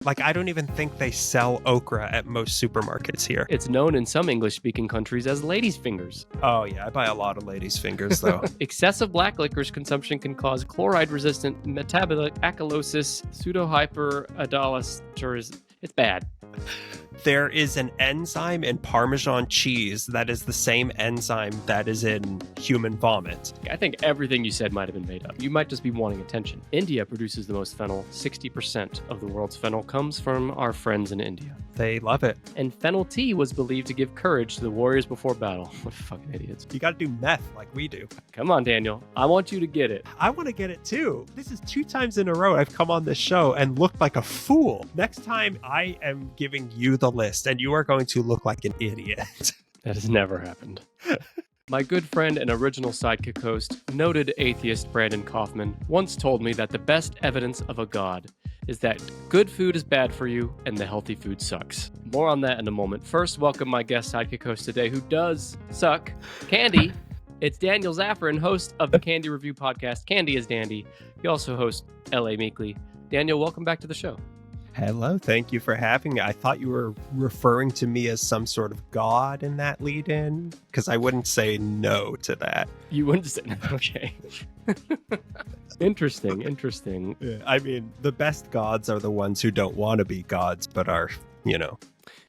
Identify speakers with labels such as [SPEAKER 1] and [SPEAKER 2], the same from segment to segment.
[SPEAKER 1] Like, I don't even think they sell okra at most supermarkets here.
[SPEAKER 2] It's known in some English-speaking countries as ladies' fingers.
[SPEAKER 1] Oh, yeah, I buy a lot of ladies' fingers, though.
[SPEAKER 2] Excessive black licorice consumption can cause chloride-resistant metabolic acylosis, pseudohyperaldosteronism. It's bad.
[SPEAKER 1] There is an enzyme in Parmesan cheese that is the same enzyme that is in human vomit.
[SPEAKER 2] I think everything you said might have been made up. You might just be wanting attention. India produces the most fennel. 60% of the world's fennel comes from our friends in India.
[SPEAKER 1] They love it.
[SPEAKER 2] And fennel tea was believed to give courage to the warriors before battle. What fucking idiots.
[SPEAKER 1] You got to do meth like we do.
[SPEAKER 2] Come on, Daniel. I want you to get it.
[SPEAKER 1] I want to get it too. This is 2 times in a row I've come on this show and looked like a fool. Next time I am giving you the list and you are going to look like an idiot.
[SPEAKER 2] That has never happened. My good friend and original sidekick host, noted atheist Brandon Kaufman, once told me that the best evidence of a god is that good food is bad for you and the healthy food sucks. More on that in a moment. First, welcome my guest sidekick host today who does suck, Candy. It's Daniel Zafran, host of the Candy Review podcast, Candy is Dandy. He also hosts LA Meekly. Daniel, welcome back to the show.
[SPEAKER 1] Hello, thank you for having me. I thought you were referring to me as some sort of god in that lead-in, because I wouldn't say no to that.
[SPEAKER 2] You wouldn't say no, okay. Interesting.
[SPEAKER 1] Yeah, I mean, the best gods are the ones who don't want to be gods, but are,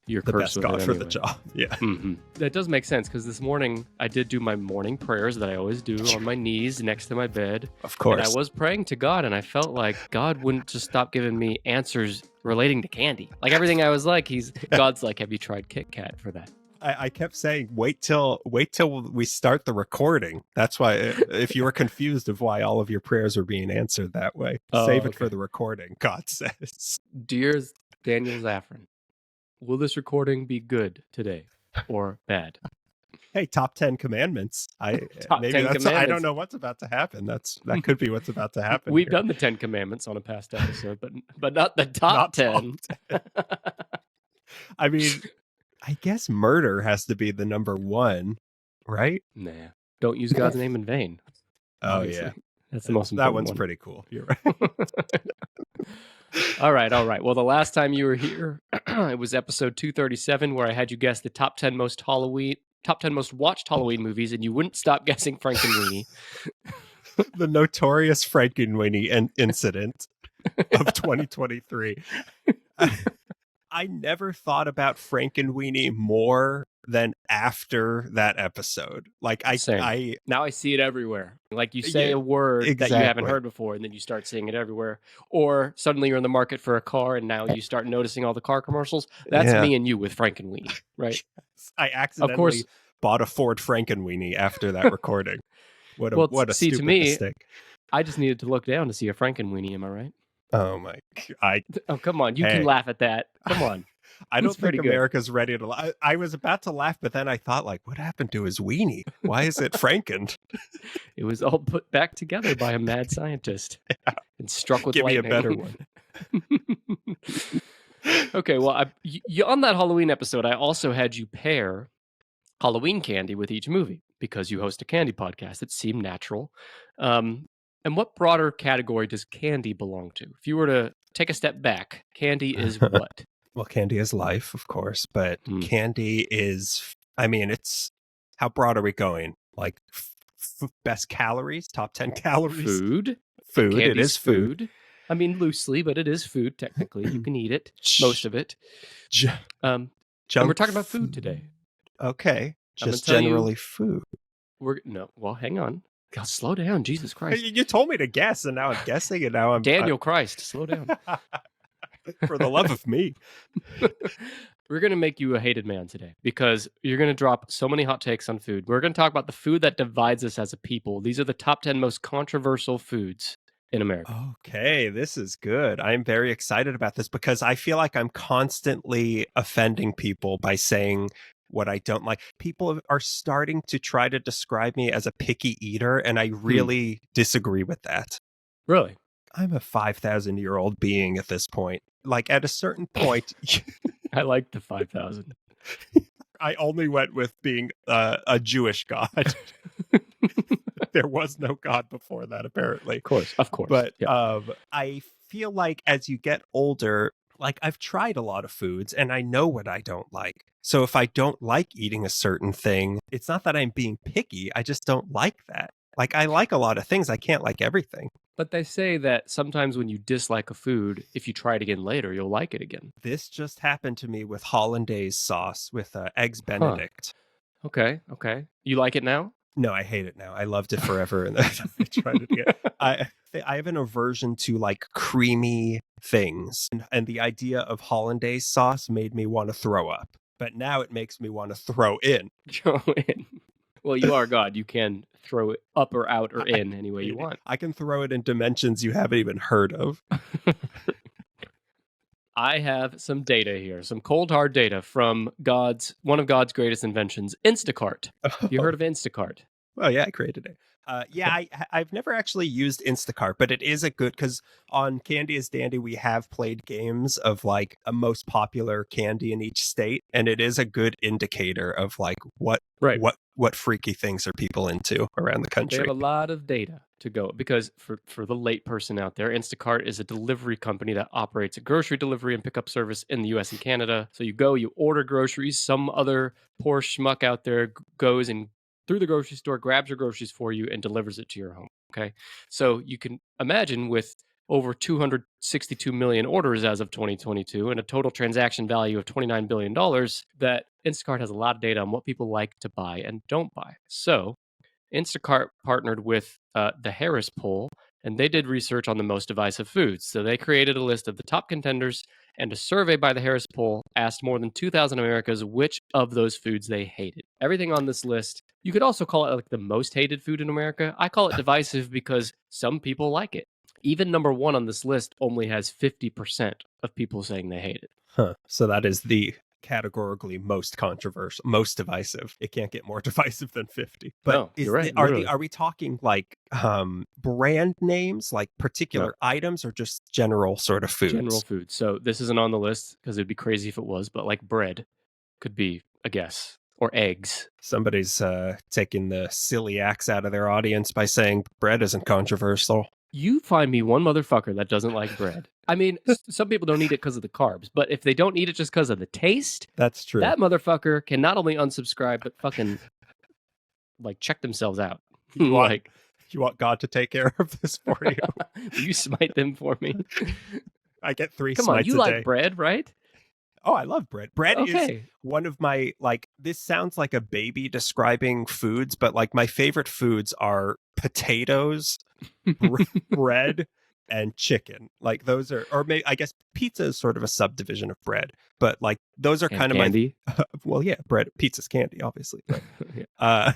[SPEAKER 2] You're
[SPEAKER 1] the
[SPEAKER 2] cursed
[SPEAKER 1] best god
[SPEAKER 2] with it
[SPEAKER 1] for
[SPEAKER 2] anyway.
[SPEAKER 1] the job. Yeah.
[SPEAKER 2] Mm-hmm. That does make sense, because this morning I did do my morning prayers that I always do on my knees next to my bed.
[SPEAKER 1] Of course.
[SPEAKER 2] And I was praying to God, and I felt like God wouldn't just stop giving me answers relating to candy. Like everything I was like, God's like, have you tried Kit Kat for that?
[SPEAKER 1] I kept saying, wait till we start the recording. That's why, if you were confused of why all of your prayers were being answered that way, save it for the recording, God says.
[SPEAKER 2] Dear Daniel Zafran, will this recording be good today or bad?
[SPEAKER 1] Hey, top 10 commandments.
[SPEAKER 2] Top 10 commandments.
[SPEAKER 1] I don't know what's about to happen. That could be what's about to happen.
[SPEAKER 2] We've done the 10 commandments on a past episode, but not the top 10.
[SPEAKER 1] I mean, I guess murder has to be the number one, right?
[SPEAKER 2] Nah. Don't use God's name in vain.
[SPEAKER 1] Oh,
[SPEAKER 2] Obviously.
[SPEAKER 1] yeah.
[SPEAKER 2] That's the most important
[SPEAKER 1] That one's
[SPEAKER 2] one.
[SPEAKER 1] pretty cool. You're right.
[SPEAKER 2] All right. Well, the last time you were here, it was episode 237, where I had you guess the top 10 most watched Halloween movies, and you wouldn't stop guessing Frankenweenie.
[SPEAKER 1] The notorious Frankenweenie incident of 2023. I never thought about Frankenweenie more than after that episode. Like
[SPEAKER 2] Now I see it everywhere. Like you say a word that you haven't heard before, and then you start seeing it everywhere. Or suddenly you're in the market for a car, and now you start noticing all the car commercials. That's me and you with Frankenweenie, right?
[SPEAKER 1] I accidentally bought a Ford Frankenweenie after that recording. What a stupid mistake.
[SPEAKER 2] I just needed to look down to see a Frankenweenie, am I right?
[SPEAKER 1] Oh my God.
[SPEAKER 2] Oh, come on. You can laugh at that. Come on.
[SPEAKER 1] I don't think America's ready to laugh. I was about to laugh, but then I thought, like, what happened to his weenie? Why is it Franken?
[SPEAKER 2] It was all put back together by a mad scientist and struck with lightning.
[SPEAKER 1] Give me a better one.
[SPEAKER 2] Okay, well, on that Halloween episode, I also had you pair Halloween candy with each movie because you host a candy podcast. It seemed natural. And what broader category does candy belong to? If you were to take a step back, candy is what?
[SPEAKER 1] Well, candy is life, of course, but candy is, it's, how broad are we going? Like best calories, top 10 calories?
[SPEAKER 2] Food.
[SPEAKER 1] Candy's
[SPEAKER 2] it is
[SPEAKER 1] food.
[SPEAKER 2] I mean, loosely, but it is food, technically. You can eat it, most of it. And we're talking about food today.
[SPEAKER 1] Okay. Just generally food.
[SPEAKER 2] Well, hang on. God, slow down, Jesus Christ.
[SPEAKER 1] You told me to guess, and now I'm guessing, and now I'm...
[SPEAKER 2] Daniel Christ, slow down.
[SPEAKER 1] For the love of me.
[SPEAKER 2] We're going to make you a hated man today, because you're going to drop so many hot takes on food. We're going to talk about the food that divides us as a people. These are the top 10 most controversial foods in America.
[SPEAKER 1] Okay, this is good. I'm very excited about this, because I feel like I'm constantly offending people by saying what I don't like. People are starting to try to describe me as a picky eater, and I really disagree with that.
[SPEAKER 2] Really?
[SPEAKER 1] I'm a 5,000-year-old being at this point. Like, at a certain point...
[SPEAKER 2] I like the 5,000.
[SPEAKER 1] I only went with being a Jewish god. There was no god before that, apparently.
[SPEAKER 2] Of course.
[SPEAKER 1] But I feel like as you get older, like I've tried a lot of foods and I know what I don't like. So if I don't like eating a certain thing, it's not that I'm being picky. I just don't like that. Like I like a lot of things. I can't like everything.
[SPEAKER 2] But they say that sometimes when you dislike a food, if you try it again later, you'll like it again.
[SPEAKER 1] This just happened to me with hollandaise sauce with eggs
[SPEAKER 2] Huh.
[SPEAKER 1] Benedict.
[SPEAKER 2] Okay. You like it now?
[SPEAKER 1] No, I hate it now. I loved it forever, and then I tried it again. I have an aversion to like creamy things, and the idea of hollandaise sauce made me want to throw up. But now it makes me want to throw in.
[SPEAKER 2] Go in. Well, you are God. You can throw it up or out or in any way you want.
[SPEAKER 1] I can throw it in dimensions you haven't even heard of.
[SPEAKER 2] I have some data here, some cold hard data from one of God's greatest inventions, Instacart. Have you heard of Instacart?
[SPEAKER 1] Oh yeah, I created it. I've never actually used Instacart, but it is a good, because on Candy is Dandy we have played games of like a most popular candy in each state, and it is a good indicator of like what freaky things are people into around the country.
[SPEAKER 2] They have a lot of data to go, because for the late person out there, Instacart is a delivery company that operates a grocery delivery and pickup service in the US and Canada. So you go, you order groceries, some other poor schmuck out there goes and through the grocery store, grabs your groceries for you and delivers it to your home. Okay. So you can imagine, with over 262 million orders as of 2022 and a total transaction value of $29 billion, that Instacart has a lot of data on what people like to buy and don't buy. So Instacart partnered with the Harris Poll, and they did research on the most divisive foods. So they created a list of the top contenders, and a survey by the Harris Poll asked more than 2,000 Americans which of those foods they hated. Everything on this list, you could also call it like the most hated food in America. I call it divisive because some people like it. Even number one on this list only has 50% of people saying they hate it.
[SPEAKER 1] Huh. So that is the categorically most controversial, most divisive. It can't get more divisive than 50. But
[SPEAKER 2] no, you're right.
[SPEAKER 1] Are we talking like brand names, like particular items, or just general sort of foods?
[SPEAKER 2] General food. So this isn't on the list because it'd be crazy if it was, but like bread could be a guess, or eggs.
[SPEAKER 1] Somebody's taking the celiacs out of their audience by saying bread isn't controversial.
[SPEAKER 2] You find me one motherfucker that doesn't like bread. I mean, some people don't eat it because of the carbs, but if they don't eat it just because of the taste,
[SPEAKER 1] that's true.
[SPEAKER 2] That motherfucker can not only unsubscribe, but fucking like check themselves out.
[SPEAKER 1] You want God to take care of this for you?
[SPEAKER 2] Will you smite them for me?
[SPEAKER 1] I get 3
[SPEAKER 2] Come
[SPEAKER 1] smites
[SPEAKER 2] on, you
[SPEAKER 1] a
[SPEAKER 2] like
[SPEAKER 1] day.
[SPEAKER 2] bread, right?
[SPEAKER 1] Oh, I love bread. Bread is one of my, like, this sounds like a baby describing foods, but like my favorite foods are potatoes, bread, and chicken. Like those are, or maybe, I guess pizza is sort of a subdivision of bread, but like those are kind of
[SPEAKER 2] candy.
[SPEAKER 1] Well, yeah, bread, pizza's candy, obviously. But,
[SPEAKER 2] yeah.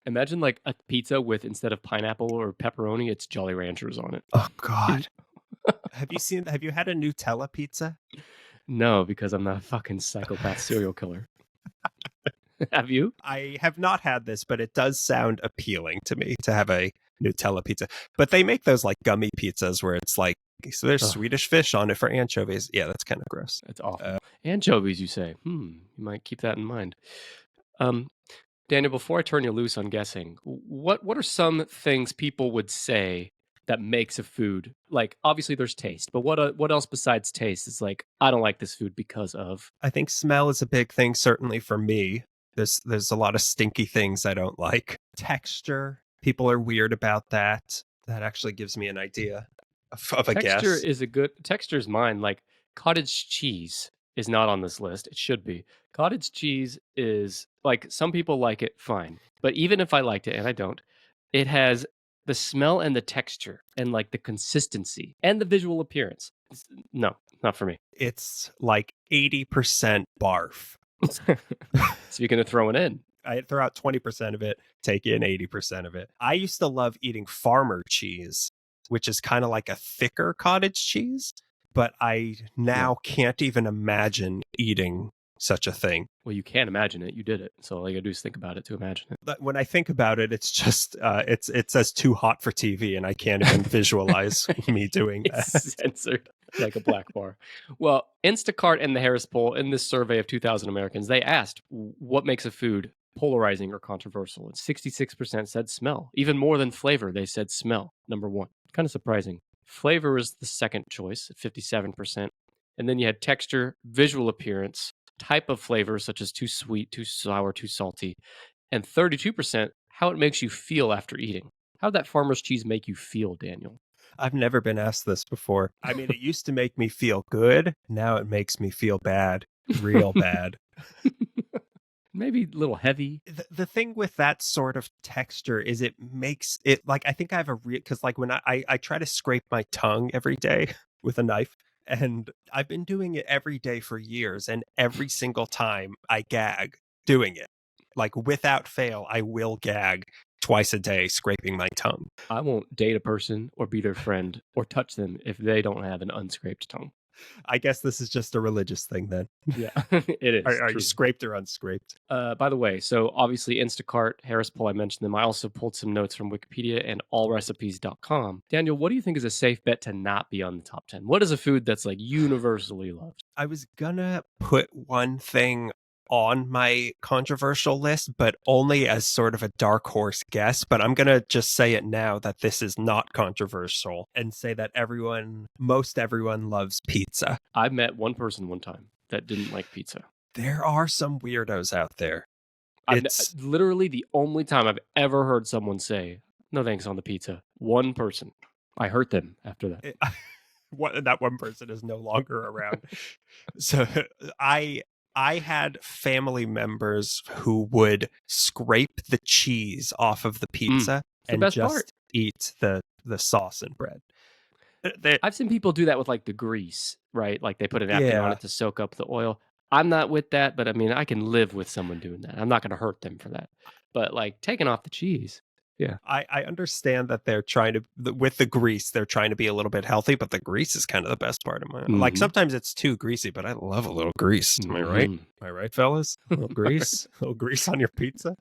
[SPEAKER 2] Imagine like a pizza with, instead of pineapple or pepperoni, it's Jolly Ranchers on it.
[SPEAKER 1] Oh God. Have you had a Nutella pizza?
[SPEAKER 2] No, because I'm not a fucking psychopath serial killer. Have you?
[SPEAKER 1] I have not had this, but it does sound appealing to me to have a Nutella pizza. But they make those like gummy pizzas where it's like, so there's Swedish fish on it for anchovies. Yeah, that's kind of gross.
[SPEAKER 2] That's awful. Anchovies, you say? You might keep that in mind. Daniel, before I turn you loose on guessing, what are some things people would say that makes a food? Like, obviously there's taste, but what else besides taste is like, I don't like this food because of?
[SPEAKER 1] I think smell is a big thing, certainly for me. There's a lot of stinky things I don't like. Texture, people are weird about that. That actually gives me an idea of a guess.
[SPEAKER 2] Texture's mine. Like cottage cheese is not on this list. It should be. Cottage cheese is like, some people like it, fine. But even if I liked it, and I don't, it has the smell and the texture and like the consistency and the visual appearance. No, not for me.
[SPEAKER 1] It's like 80% barf.
[SPEAKER 2] So you're going to throw it in.
[SPEAKER 1] I throw out 20% of it, take in 80% of it. I used to love eating farmer cheese, which is kind of like a thicker cottage cheese, but I now can't even imagine eating such a thing.
[SPEAKER 2] Well, you can't imagine it. You did it. So all you gotta do is think about it to imagine it.
[SPEAKER 1] But when I think about it, it's just, it says too hot for TV, and I can't even visualize me doing that.
[SPEAKER 2] It's censored like a black bar. Well, Instacart and the Harris Poll, in this survey of 2,000 Americans, they asked what makes a food polarizing or controversial. And 66% said smell. Even more than flavor, they said smell, number one. Kind of surprising. Flavor is the second choice at 57%. And then you had texture, visual appearance, type of flavor, such as too sweet, too sour, too salty, and 32% how it makes you feel after eating. How'd that farmer's cheese make you feel, Daniel?
[SPEAKER 1] I've never been asked this before. I mean, it used to make me feel good. Now it makes me feel bad, real bad.
[SPEAKER 2] Maybe a little heavy.
[SPEAKER 1] The thing with that sort of texture is it makes it like, I think I have a real, because like when I try to scrape my tongue every day with a knife, and I've been doing it every day for years, and every single time I gag doing it. Like without fail, I will gag twice a day scraping my tongue.
[SPEAKER 2] I won't date a person or be their friend or touch them if they don't have an unscraped tongue.
[SPEAKER 1] I guess this is just a religious thing then.
[SPEAKER 2] Yeah, it is.
[SPEAKER 1] Are you scraped or unscraped?
[SPEAKER 2] By the way, so obviously Instacart, Harris Poll, I mentioned them. I also pulled some notes from Wikipedia and allrecipes.com. Daniel, what do you think is a safe bet to not be on the top 10? What is a food that's like universally loved?
[SPEAKER 1] I was gonna put one thing on my controversial list, but only as sort of a dark horse guess. But I'm gonna just say it now that this is not controversial and say that most everyone loves pizza.
[SPEAKER 2] I met one person one time that didn't like pizza.
[SPEAKER 1] There are some weirdos out there.
[SPEAKER 2] It's literally the only time I've ever heard someone say, no thanks on the pizza. One person. I hurt them after that.
[SPEAKER 1] That one person is no longer around. So I had family members who would scrape the cheese off of the pizza and just eat the sauce and bread.
[SPEAKER 2] I've seen people do that with like the grease, right? Like they put a napkin on it to soak up the oil. I'm not with that, but I mean, I can live with someone doing that. I'm not going to hurt them for that. But like taking off the cheese. Yeah.
[SPEAKER 1] I understand that they're trying to, with the grease, they're trying to be a little bit healthy, but the grease is kind of the best part of my Like sometimes it's too greasy, but I love a little grease. Am I right? Am I right, fellas? A little grease? A little grease on your pizza?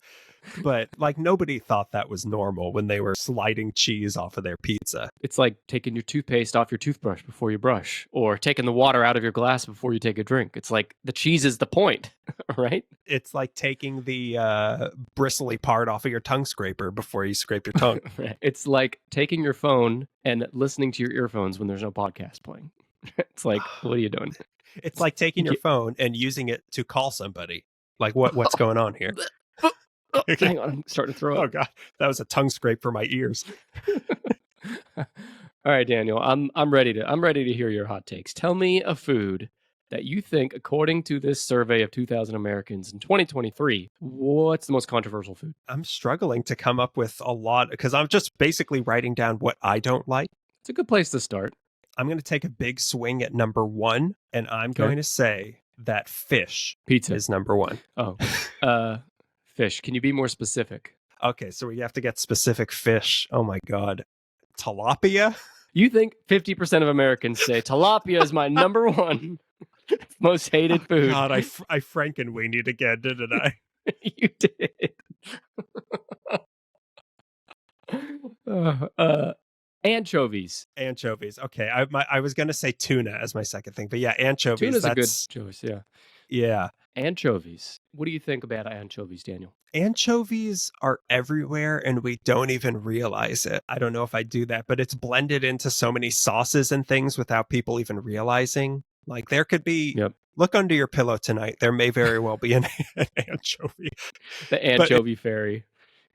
[SPEAKER 1] But like nobody thought that was normal when they were sliding cheese off of their pizza.
[SPEAKER 2] It's like taking your toothpaste off your toothbrush before you brush, or taking the water out of your glass before you take a drink. It's like the cheese is the point, right?
[SPEAKER 1] It's like taking the bristly part off of your tongue scraper before you scrape your tongue.
[SPEAKER 2] It's like taking your phone and listening to your earphones when there's no podcast playing. It's like, what are you doing?
[SPEAKER 1] It's like taking your phone and using it to call somebody. Like what's going on here?
[SPEAKER 2] Hang on, I'm starting to throw up.
[SPEAKER 1] Oh God, that was a tongue scrape for my ears.
[SPEAKER 2] All right, Daniel, I'm ready to hear your hot takes. Tell me a food that you think, according to this survey of 2,000 Americans in 2023, what's the most controversial food?
[SPEAKER 1] I'm struggling to come up with a lot because I'm just basically writing down what I don't like.
[SPEAKER 2] It's a good place to start.
[SPEAKER 1] I'm going to take a big swing at number one, and I'm going to say that fish is number one.
[SPEAKER 2] Oh, fish. Can you be more specific?
[SPEAKER 1] Okay, so we have to get specific fish. Oh my God. Tilapia?
[SPEAKER 2] You think 50% of Americans say tilapia is my number one most hated food.
[SPEAKER 1] God, I Frankenweenie again, didn't I?
[SPEAKER 2] You did. Anchovies.
[SPEAKER 1] Anchovies. Okay, I was going to say tuna as my second thing, but yeah, anchovies.
[SPEAKER 2] Tuna's a good choice, yeah.
[SPEAKER 1] Yeah.
[SPEAKER 2] Anchovies. What do you think about anchovies, Daniel?
[SPEAKER 1] Anchovies are everywhere and we don't even realize it. I don't know if I do that, but it's blended into so many sauces and things without people even realizing. Like there could be, look under your pillow tonight. There may very well be an anchovy.
[SPEAKER 2] The anchovy fairy.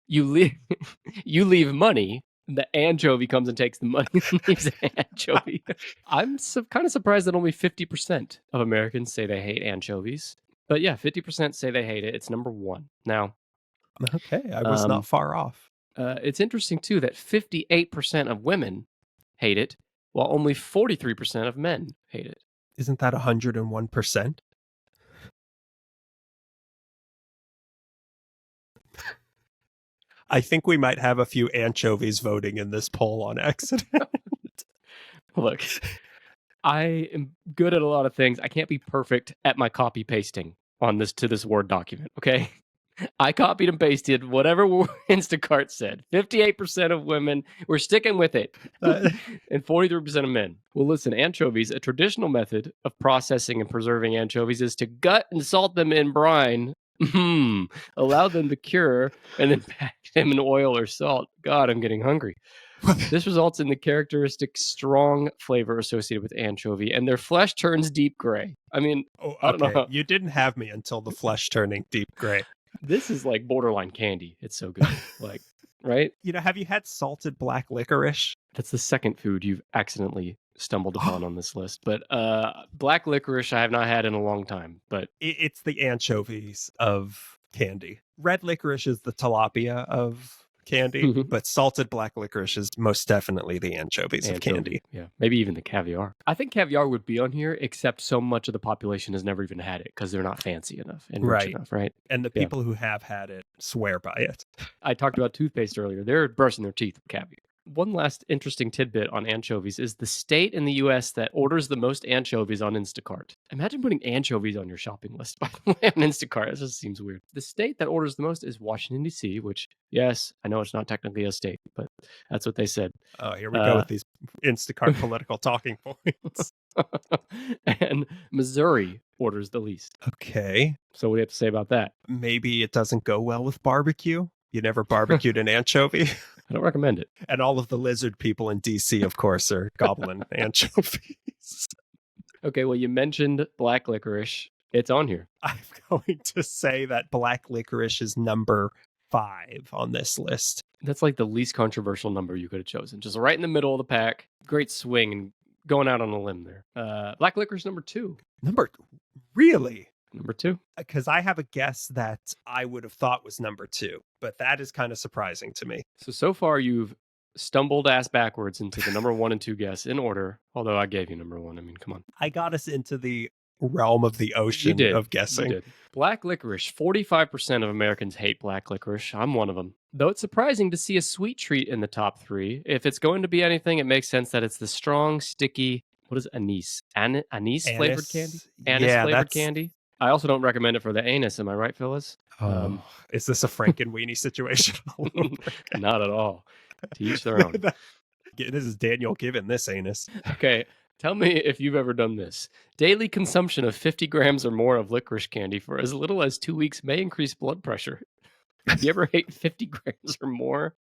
[SPEAKER 2] You leave money. The anchovy comes and takes the money and leaves the anchovy. I'm kind of surprised that only 50% of Americans say they hate anchovies. But yeah, 50% say they hate it. It's number one. Now,
[SPEAKER 1] okay, I was not far off.
[SPEAKER 2] It's interesting, too, that 58% of women hate it, while only 43% of men hate it.
[SPEAKER 1] Isn't that 101%? I think we might have a few anchovies voting in this poll on accident.
[SPEAKER 2] Look, I am good at a lot of things. I can't be perfect at my copy pasting on this Word document, okay? I copied and pasted whatever Instacart said. 58% of women were sticking with it, and 43% of men. Well, listen, anchovies, a traditional method of processing and preserving anchovies is to gut and salt them in brine. Allow them to cure and then pack them in oil or salt. God, I'm getting hungry. This results in the characteristic strong flavor associated with anchovy, and their flesh turns deep gray. I mean,
[SPEAKER 1] Oh,
[SPEAKER 2] I don't know.
[SPEAKER 1] okay. You didn't have me until the flesh turning deep gray.
[SPEAKER 2] This is like borderline candy. It's so good. Like, right?
[SPEAKER 1] Have you had salted black licorice?
[SPEAKER 2] That's the second food you've accidentally stumbled upon on this list. But black licorice I have not had in a long time. But
[SPEAKER 1] It's the anchovies of candy. Red licorice is the tilapia of candy, but salted black licorice is most definitely the anchovies of candy.
[SPEAKER 2] Yeah, maybe even the caviar. I think caviar would be on here, except so much of the population has never even had it because they're not fancy enough and rich enough, right?
[SPEAKER 1] And the people who have had it swear by it.
[SPEAKER 2] I talked about toothpaste earlier. They're brushing their teeth with caviar. One last interesting tidbit on anchovies is the state in the U.S. that orders the most anchovies on Instacart. Imagine putting anchovies on your shopping list, by the way, on Instacart. It just seems weird. The state that orders the most is Washington, D.C., which, yes, I know it's not technically a state, but that's what they said.
[SPEAKER 1] Oh, here we go with these Instacart political talking points.
[SPEAKER 2] And Missouri orders the least.
[SPEAKER 1] Okay.
[SPEAKER 2] So what do you have to say about that?
[SPEAKER 1] Maybe it doesn't go well with barbecue. You never barbecued an anchovy?
[SPEAKER 2] I don't recommend it.
[SPEAKER 1] And all of the lizard people in DC, of course, are gobbling anchovies.
[SPEAKER 2] Okay, well, you mentioned black licorice. It's on here.
[SPEAKER 1] I'm going to say that black licorice is number 5 on this list.
[SPEAKER 2] That's like the least controversial number you could have chosen. Just right in the middle of the pack. Great swing and going out on a limb there. Black licorice number 2.
[SPEAKER 1] Really?
[SPEAKER 2] Number 2.
[SPEAKER 1] Because I have a guess that I would have thought was number 2, but that is kind of surprising to me.
[SPEAKER 2] So far you've stumbled ass backwards into the number 1 and 2 guess in order, although I gave you number 1. I mean, come on.
[SPEAKER 1] I got us into the realm of the ocean of guessing.
[SPEAKER 2] You did. Black licorice. 45% of Americans hate black licorice. I'm one of them. Though it's surprising to see a sweet treat in the top 3. If it's going to be anything, it makes sense that it's the strong, sticky, what is anise? Anise flavored candy? Anise flavored candy? I also don't recommend it for the anus. Am I right, Phyllis?
[SPEAKER 1] Is this a Frankenweenie situation?
[SPEAKER 2] Not at all. To each their own.
[SPEAKER 1] This is Daniel giving this anus.
[SPEAKER 2] Okay. Tell me if you've ever done this. Daily consumption of 50 grams or more of licorice candy for as little as 2 weeks may increase blood pressure. Have you ever ate 50 grams or more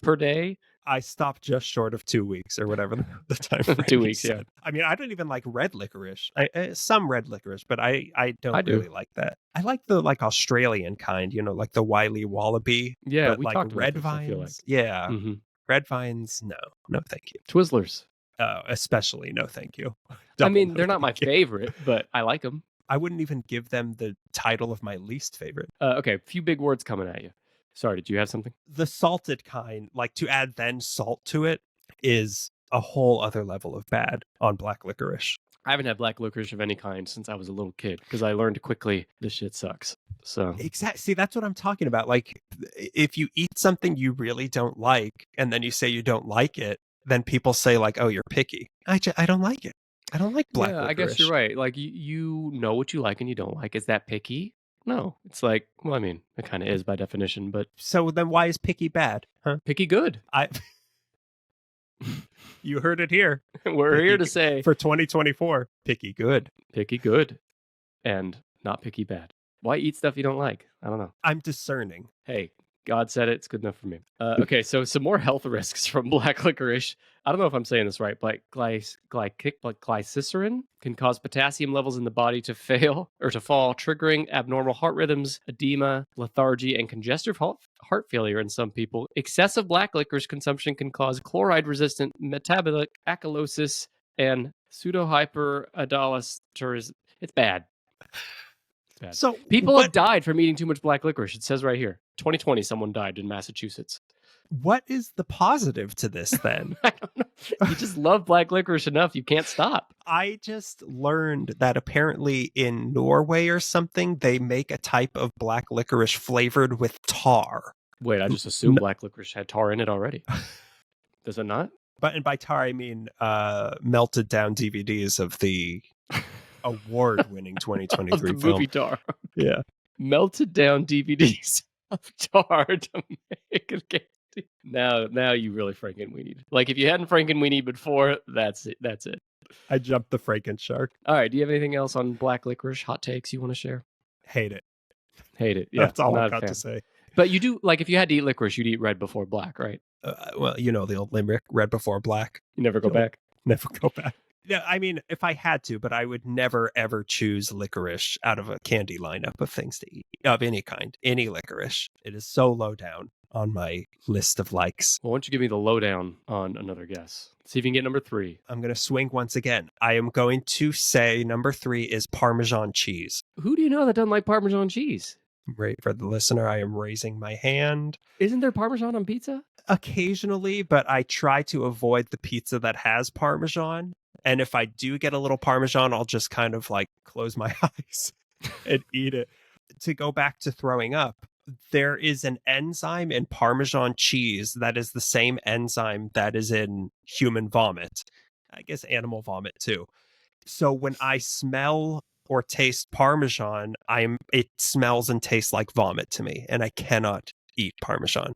[SPEAKER 2] per day?
[SPEAKER 1] I stopped just short of 2 weeks or whatever the time frame
[SPEAKER 2] 2 weeks, yeah.
[SPEAKER 1] I mean, I don't even like red licorice. Some red licorice, but I don't really like that. I like the Australian kind, like the Wiley Wallaby.
[SPEAKER 2] Yeah,
[SPEAKER 1] but
[SPEAKER 2] we
[SPEAKER 1] like
[SPEAKER 2] talked about
[SPEAKER 1] red
[SPEAKER 2] this,
[SPEAKER 1] vines.
[SPEAKER 2] I feel like.
[SPEAKER 1] Yeah,
[SPEAKER 2] Red
[SPEAKER 1] vines. No, thank you.
[SPEAKER 2] Twizzlers.
[SPEAKER 1] Especially no, thank you.
[SPEAKER 2] I mean, they're not my favorite, but I like them.
[SPEAKER 1] I wouldn't even give them the title of my least favorite.
[SPEAKER 2] Okay, a few big words coming at you. Sorry, did you have something?
[SPEAKER 1] The salted kind, like to add then salt to it, is a whole other level of bad on black licorice.
[SPEAKER 2] I haven't had black licorice of any kind since I was a little kid because I learned quickly this shit sucks. So
[SPEAKER 1] exactly. See, that's what I'm talking about. Like, if you eat something you really don't like and then you say you don't like it, then people say like, "Oh, you're picky." I don't like it. I don't like black licorice.
[SPEAKER 2] I guess you're right. Like you know what you like and you don't like. Is that picky? No, it's like, well, I mean, it kind of is by definition, but
[SPEAKER 1] so then why is picky bad? Huh?
[SPEAKER 2] Picky good.
[SPEAKER 1] You heard it here.
[SPEAKER 2] We're
[SPEAKER 1] picky
[SPEAKER 2] here to say
[SPEAKER 1] for 2024, picky good.
[SPEAKER 2] Picky good and not picky bad. Why eat stuff you don't like? I don't know.
[SPEAKER 1] I'm discerning.
[SPEAKER 2] Hey, God said it. It's good enough for me. Okay, so some more health risks from black licorice. I don't know if I'm saying this right, but glycerin can cause potassium levels in the body to fail or to fall, triggering abnormal heart rhythms, edema, lethargy, and congestive heart failure in some people. Excessive black licorice consumption can cause chloride-resistant metabolic acidosis and pseudohyperaldosteronism. It's bad. Bad. So people have died from eating too much black licorice. It says right here, 2020, someone died in Massachusetts.
[SPEAKER 1] What is the positive to this then?
[SPEAKER 2] I don't know. You just love black licorice enough, you can't stop.
[SPEAKER 1] I just learned that apparently in Norway or something, they make a type of black licorice flavored with tar.
[SPEAKER 2] Wait, I just assumed black licorice had tar in it already. Does it not?
[SPEAKER 1] And by tar, I mean melted down DVDs of the award-winning 2023 film.
[SPEAKER 2] Movie Tar.
[SPEAKER 1] Yeah.
[SPEAKER 2] Melted down DVDs of tar to make a candy. Now you really Frankenweenie. Like if you hadn't Frankenweenie before, that's it.
[SPEAKER 1] I jumped the Franken shark.
[SPEAKER 2] All right. Do you have anything else on black licorice? Hot takes you want to share?
[SPEAKER 1] Hate it.
[SPEAKER 2] Yeah,
[SPEAKER 1] that's all I've got to say.
[SPEAKER 2] But you do, like if you had to eat licorice, you'd eat red before black, right?
[SPEAKER 1] Well, you know the old limerick, red before black.
[SPEAKER 2] You never go
[SPEAKER 1] You'll
[SPEAKER 2] back.
[SPEAKER 1] never go back. Yeah, I mean, if I had to, but I would never ever choose licorice out of a candy lineup of things to eat of any kind, any licorice. It is so low down on my list of likes.
[SPEAKER 2] Well, why don't you give me the lowdown on another guess? See if you can get number 3.
[SPEAKER 1] I'm going to swing once again. I am going to say number 3 is Parmesan cheese.
[SPEAKER 2] Who do you know that doesn't like Parmesan cheese?
[SPEAKER 1] Right, for the listener, I am raising my hand.
[SPEAKER 2] Isn't there Parmesan on pizza?
[SPEAKER 1] Occasionally, but I try to avoid the pizza that has Parmesan. And if I do get a little Parmesan, I'll just kind of like close my eyes and eat it. To go back to throwing up, there is an enzyme in Parmesan cheese that is the same enzyme that is in human vomit. I guess animal vomit too. So when I smell or taste Parmesan, it smells and tastes like vomit to me, and I cannot eat Parmesan.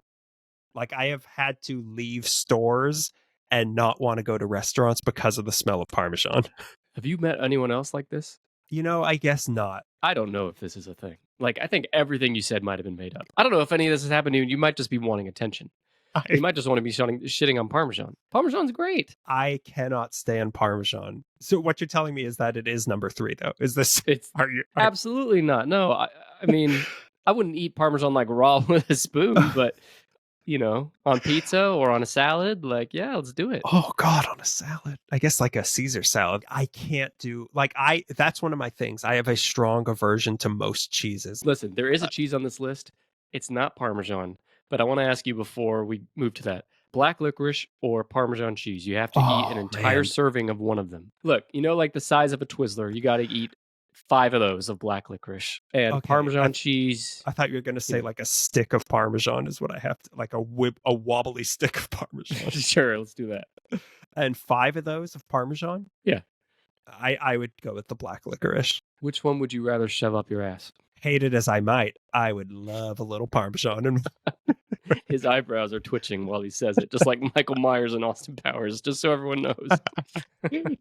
[SPEAKER 1] Like I have had to leave stores and not want to go to restaurants because of the smell of Parmesan.
[SPEAKER 2] Have you met anyone else like this?
[SPEAKER 1] You know, I guess not.
[SPEAKER 2] I don't know if this is a thing. Like, I think everything you said might have been made up. I don't know if any of this has happened to you. You might just be wanting attention. You might just want to be shitting on Parmesan. Parmesan's great.
[SPEAKER 1] I cannot stand Parmesan. So what you're telling me is that it is number 3, though. Is this?
[SPEAKER 2] It's absolutely not. No, I mean, I wouldn't eat Parmesan like raw with a spoon, but you know, on pizza or on a salad, like, yeah, let's do it.
[SPEAKER 1] Oh God, on a salad. I guess like a Caesar salad. I can't do that's one of my things. I have a strong aversion to most cheeses.
[SPEAKER 2] Listen, there is a cheese on this list. It's not Parmesan, but I want to ask you before we move to that. Black licorice or Parmesan cheese? You have to eat an entire serving of one of them. Look, you know, like the size of a Twizzler, you got to eat 5 of those of black licorice and Parmesan cheese.
[SPEAKER 1] I thought you were going to say like a stick of Parmesan is what I have to, like a wobbly stick of Parmesan.
[SPEAKER 2] Sure, let's do that.
[SPEAKER 1] And 5 of those of Parmesan?
[SPEAKER 2] Yeah.
[SPEAKER 1] I would go with the black licorice.
[SPEAKER 2] Which one would you rather shove up your ass?
[SPEAKER 1] Hate it as I might, I would love a little Parmesan. And
[SPEAKER 2] his eyebrows are twitching while he says it, just like Michael Myers and Austin Powers, just so everyone knows.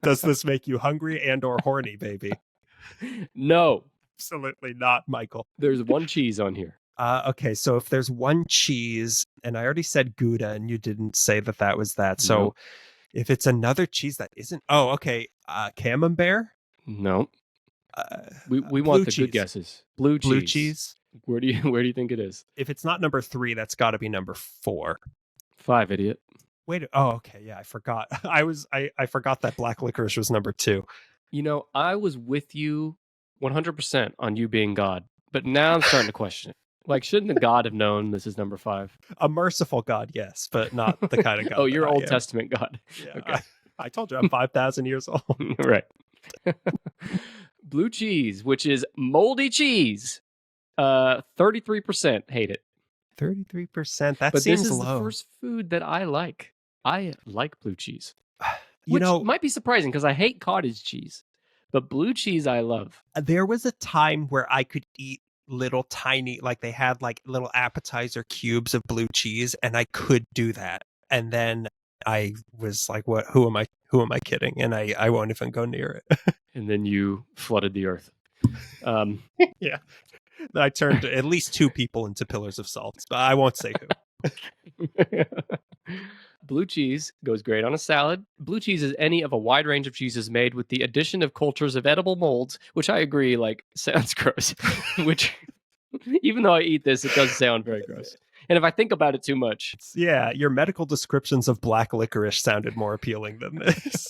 [SPEAKER 1] Does this make you hungry and or horny, baby?
[SPEAKER 2] No.
[SPEAKER 1] Absolutely not, Michael.
[SPEAKER 2] There's one cheese on here.
[SPEAKER 1] Okay, so if there's one cheese, and I already said Gouda, and you didn't say that was that. So if it's another cheese that isn't... Oh, okay. Camembert?
[SPEAKER 2] No. We want the good guesses. Blue cheese.
[SPEAKER 1] Blue cheese?
[SPEAKER 2] Where do you think it is?
[SPEAKER 1] If it's not number 3, that's got to be number 4.
[SPEAKER 2] 5, idiot.
[SPEAKER 1] Wait. Oh, okay. Yeah, I forgot. I forgot that black licorice was number 2.
[SPEAKER 2] You know, I was with you 100% on you being God, but now I'm starting to question it. Like, shouldn't the God have known this is number 5?
[SPEAKER 1] A merciful God, yes, but not the kind of God.
[SPEAKER 2] Oh, you're Old Testament God.
[SPEAKER 1] Yeah, okay. I told you I'm 5,000 years old.
[SPEAKER 2] Right. Blue cheese, which is moldy cheese. 33% hate it.
[SPEAKER 1] 33%. That
[SPEAKER 2] but
[SPEAKER 1] seems
[SPEAKER 2] this is
[SPEAKER 1] low.
[SPEAKER 2] The first food that I like. I like blue cheese.
[SPEAKER 1] You know,
[SPEAKER 2] might be surprising because I hate cottage cheese, but blue cheese I love.
[SPEAKER 1] There was a time where I could eat little tiny, like they had like little appetizer cubes of blue cheese, and I could do that. And then I was like, "What? Who am I kidding?" And I won't even go near it.
[SPEAKER 2] And then you flooded the earth.
[SPEAKER 1] Yeah, I turned at least 2 people into pillars of salt, but I won't say who.
[SPEAKER 2] Blue cheese goes great on a salad. Blue cheese is any of a wide range of cheeses made with the addition of cultures of edible molds, which I agree, like, sounds gross. Which, even though I eat this, it does sound very gross. And if I think about it too much...
[SPEAKER 1] Yeah, your medical descriptions of black licorice sounded more appealing than this.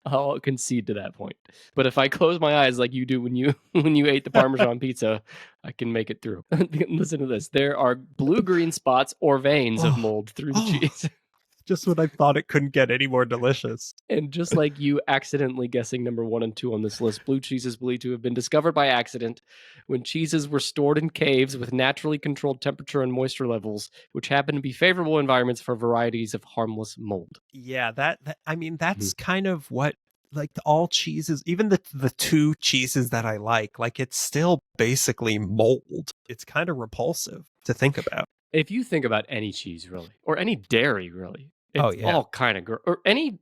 [SPEAKER 2] I'll concede to that point. But if I close my eyes like you do when you ate the Parmesan pizza, I can make it through. Listen to this. There are blue-green spots or veins of mold through the cheese.
[SPEAKER 1] Just when I thought it couldn't get any more delicious.
[SPEAKER 2] And just like you accidentally guessing number 1 and 2 on this list, blue cheese is believed to have been discovered by accident when cheeses were stored in caves with naturally controlled temperature and moisture levels, which happen to be favorable environments for varieties of harmless mold.
[SPEAKER 1] Yeah, that's kind of what, like, all cheeses, even the 2 cheeses that I like it's still basically mold. It's kind of repulsive to think about.
[SPEAKER 2] If you think about any cheese, really, or any dairy, really, it's all kind of or any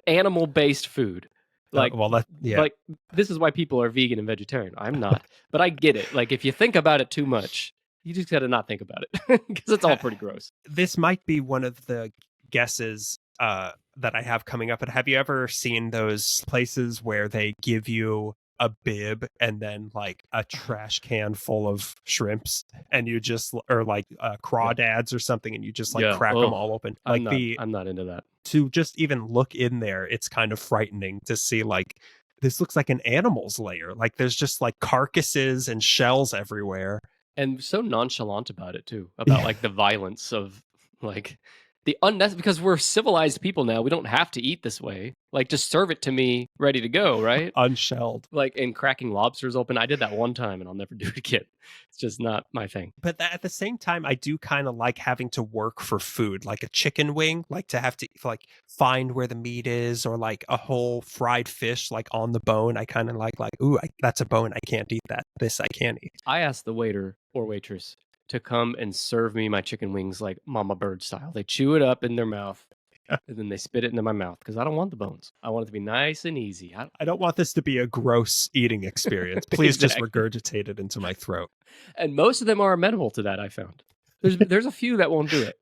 [SPEAKER 2] animal-based food. Like, like this is why people are vegan and vegetarian. I'm not, but I get it. Like, if you think about it too much, You just got to not think about it because it's all pretty gross.
[SPEAKER 1] This might be one of the guesses that I have coming up. But have you ever seen those places where they give you a bib and then like a trash can full of shrimps, and you just, or like crawdads or something, and you just like crack them all open? Like
[SPEAKER 2] I'm not into that.
[SPEAKER 1] To just even look in there, it's kind of frightening to see, like, this looks like an animal's lair. Like there's just like carcasses and shells everywhere.
[SPEAKER 2] And so nonchalant about it too, about like the violence of like the unnecessary, because we're civilized people now. We don't have to eat this way. Like just serve it to me ready to go, right?
[SPEAKER 1] Unshelled.
[SPEAKER 2] Like in cracking lobsters open. I did that one time and I'll never do it again. It's just not my thing.
[SPEAKER 1] But at the same time, I do kind of like having to work for food, like a chicken wing, like to have to like find where the meat is, or like a whole fried fish, like on the bone. I kind of like, ooh, that's a bone. I can't eat that. This I can't eat.
[SPEAKER 2] I asked the waiter or waitress to come and serve me my chicken wings like mama bird style. They chew it up in their mouth and then they spit it into my mouth because I don't want the bones. I want it to be nice and easy.
[SPEAKER 1] I don't want this to be a gross eating experience. Please just regurgitate it into my throat.
[SPEAKER 2] And most of them are amenable to that, I found. There's a few that won't do it.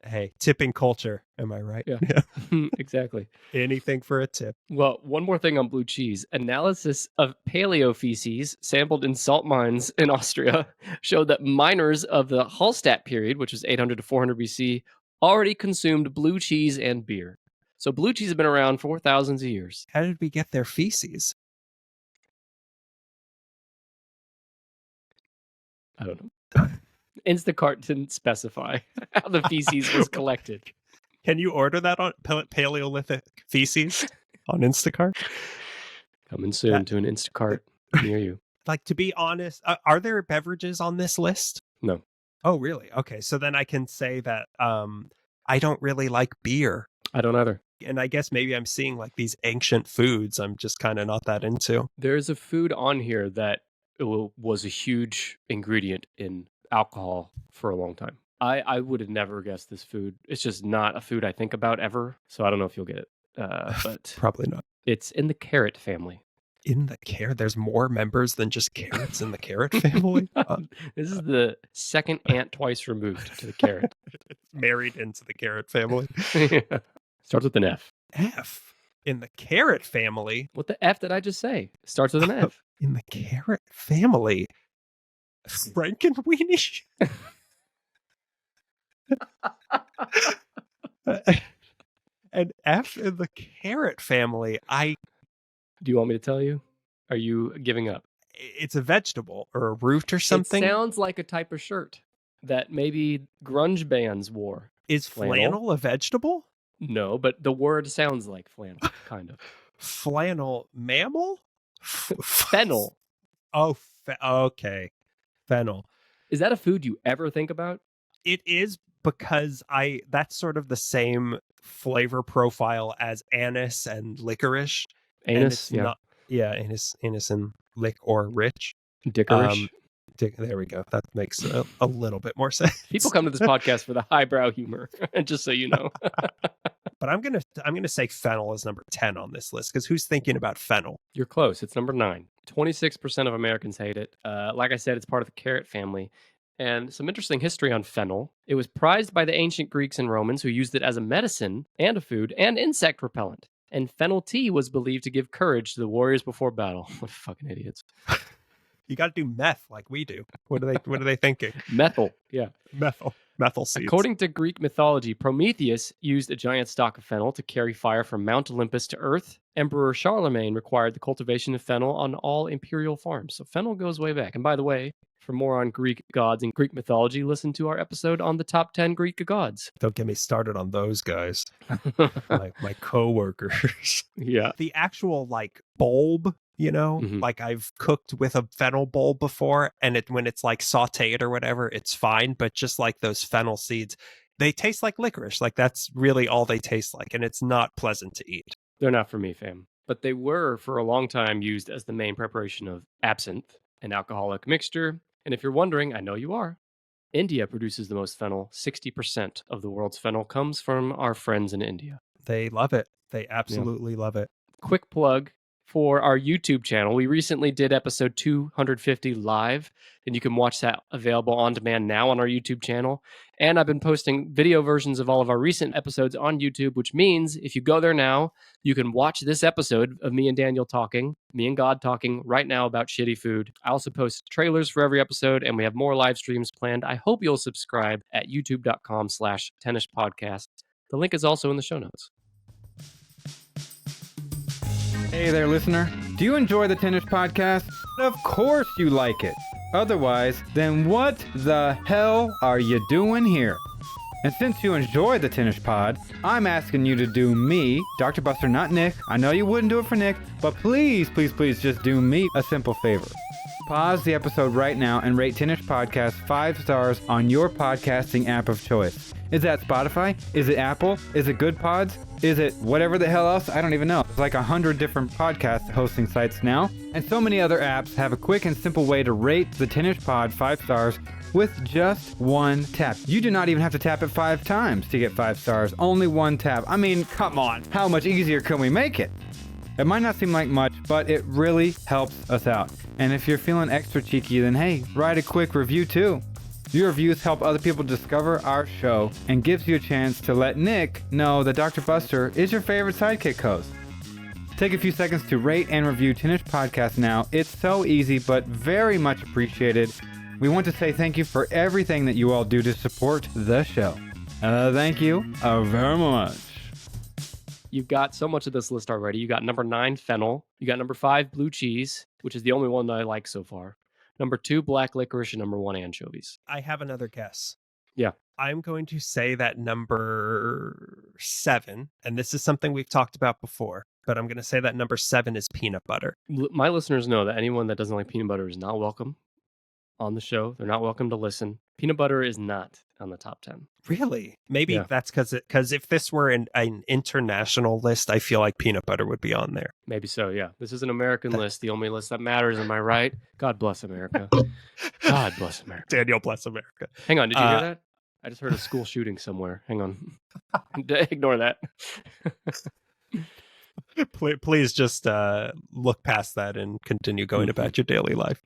[SPEAKER 1] Hey, tipping culture. Am I right?
[SPEAKER 2] Yeah. Exactly.
[SPEAKER 1] Anything for a tip.
[SPEAKER 2] Well, one more thing on blue cheese. Analysis of paleo feces sampled in salt mines in Austria showed that miners of the Hallstatt period, which was 800 to 400 BC, already consumed blue cheese and beer. So blue cheese has been around for thousands of years.
[SPEAKER 1] How did we get their feces?
[SPEAKER 2] I don't know. Instacart didn't specify how the feces was collected.
[SPEAKER 1] Can you order that on Paleolithic feces on Instacart?
[SPEAKER 2] Coming soon to an Instacart near you.
[SPEAKER 1] Like, to be honest, are there beverages on this list?
[SPEAKER 2] No.
[SPEAKER 1] Oh, really? Okay, so then I can say that I don't really like beer.
[SPEAKER 2] I don't either.
[SPEAKER 1] And I guess maybe I'm seeing like these ancient foods I'm just kind of not that into.
[SPEAKER 2] There's a food on here that was a huge ingredient in alcohol for a long time. I would have never guessed this food. It's just not a food I think about ever. So I don't know if you'll get it. But
[SPEAKER 1] probably not.
[SPEAKER 2] It's in the carrot family.
[SPEAKER 1] In the carrot? There's more members than just carrots in the carrot family?
[SPEAKER 2] This is the second ant twice removed to the carrot.
[SPEAKER 1] Married into the carrot family.
[SPEAKER 2] Yeah. Starts with an F.
[SPEAKER 1] F? In the carrot family?
[SPEAKER 2] What the F did I just say? Starts with an F.
[SPEAKER 1] In the carrot family? Frankenweenie? An F in the carrot family.
[SPEAKER 2] Do you want me to tell you? Are you giving up?
[SPEAKER 1] It's a vegetable or a root or something.
[SPEAKER 2] It sounds like a type of shirt that maybe grunge bands wore.
[SPEAKER 1] Is flannel a vegetable?
[SPEAKER 2] No, but the word sounds like flannel, kind of.
[SPEAKER 1] Flannel mammal?
[SPEAKER 2] Fennel.
[SPEAKER 1] Oh, okay. Fennel.
[SPEAKER 2] Is that a food you ever think about?
[SPEAKER 1] It is, because that's sort of the same flavor profile as anise and licorice.
[SPEAKER 2] Anise, yeah.
[SPEAKER 1] Anise and lick or rich.
[SPEAKER 2] Dicorice.
[SPEAKER 1] There we go. That makes a little bit more sense.
[SPEAKER 2] People come to this podcast for the highbrow humor, just so you know.
[SPEAKER 1] But I'm gonna say fennel is number 10 on this list, because who's thinking about fennel?
[SPEAKER 2] You're close. It's number 9. 26% of Americans hate it. Like I said, it's part of the carrot family. And some interesting history on fennel. It was prized by the ancient Greeks and Romans, who used it as a medicine and a food and insect repellent. And fennel tea was believed to give courage to the warriors before battle. What fucking idiots.
[SPEAKER 1] You got to do meth like we do. What are they thinking?
[SPEAKER 2] Methyl, yeah.
[SPEAKER 1] Methyl seeds.
[SPEAKER 2] According to Greek mythology, Prometheus used a giant stalk of fennel to carry fire from Mount Olympus to Earth. Emperor Charlemagne required the cultivation of fennel on all imperial farms. So fennel goes way back. And by the way, for more on Greek gods and Greek mythology, listen to our episode on the top 10 Greek gods.
[SPEAKER 1] Don't get me started on those guys. my coworkers.
[SPEAKER 2] Yeah.
[SPEAKER 1] The actual like bulb, like I've cooked with a fennel bulb before, and when it's like sauteed or whatever, it's fine. But just like those fennel seeds, they taste like licorice. Like that's really all they taste like, and it's not pleasant to eat.
[SPEAKER 2] They're not for me, fam. But they were for a long time used as the main preparation of absinthe, an alcoholic mixture. And if you're wondering, I know you are, India produces the most fennel. 60% of the world's fennel comes from our friends in India.
[SPEAKER 1] They love it. They absolutely love it.
[SPEAKER 2] Quick plug for our YouTube channel. We recently did episode 250 live, and you can watch that available on demand now on our YouTube channel. And I've been posting video versions of all of our recent episodes on YouTube, which means if you go there now, you can watch this episode of me and Daniel talking, me and God talking right now about shitty food. I also post trailers for every episode, and we have more live streams planned. I hope you'll subscribe at youtube.com/tennispodcast. The link is also in the show notes.
[SPEAKER 3] Hey there, listener. Do you enjoy the Tennis Podcast? Of course you like it. Otherwise, then what the hell are you doing here? And since you enjoy the Tennis Pod, I'm asking you to do me, Dr. Buster, not Nick. I know you wouldn't do it for Nick, but please, please, please just do me a simple favor. Pause the episode right now and rate Tennis Podcast 5 stars on your podcasting app of choice. Is that Spotify? Is it Apple? Is it Good Pods? Is it whatever the hell else? I don't even know. There's like 100 different podcast hosting sites now. And so many other apps have a quick and simple way to rate the Tennis Pod 5 stars with just one tap. You do not even have to tap it 5 times to get 5 stars. Only one tap. I mean, come on. How much easier can we make it? It might not seem like much, but it really helps us out. And if you're feeling extra cheeky, then hey, write a quick review too. Your reviews help other people discover our show and gives you a chance to let Nick know that Dr. Buster is your favorite sidekick host. Take a few seconds to rate and review Tennis Podcast now. It's so easy, but very much appreciated. We want to say thank you for everything that you all do to support the show. Thank you very much.
[SPEAKER 2] You've got so much of this list already. You got number 9, Fennel. You got number 5, blue cheese, which is the only one that I like so far. Number 2, black licorice, and number 1, anchovies.
[SPEAKER 1] I have another guess.
[SPEAKER 2] Yeah.
[SPEAKER 1] I'm going to say that number 7, and this is something we've talked about before, but I'm going to say that number 7 is peanut butter.
[SPEAKER 2] My listeners know that anyone that doesn't like peanut butter is not welcome on the show. They're not welcome to listen. Peanut butter is not on the top 10.
[SPEAKER 1] Really? Maybe
[SPEAKER 2] Yeah.
[SPEAKER 1] that's because if this were an international list, I feel like peanut butter would be on there.
[SPEAKER 2] Maybe so, yeah. This is an American list, the only list that matters, am I right? God bless America. God bless America.
[SPEAKER 1] Daniel bless America.
[SPEAKER 2] Hang on, did you hear that? I just heard a school shooting somewhere. Hang on. Ignore that.
[SPEAKER 1] Please just look past that and continue going about your daily life.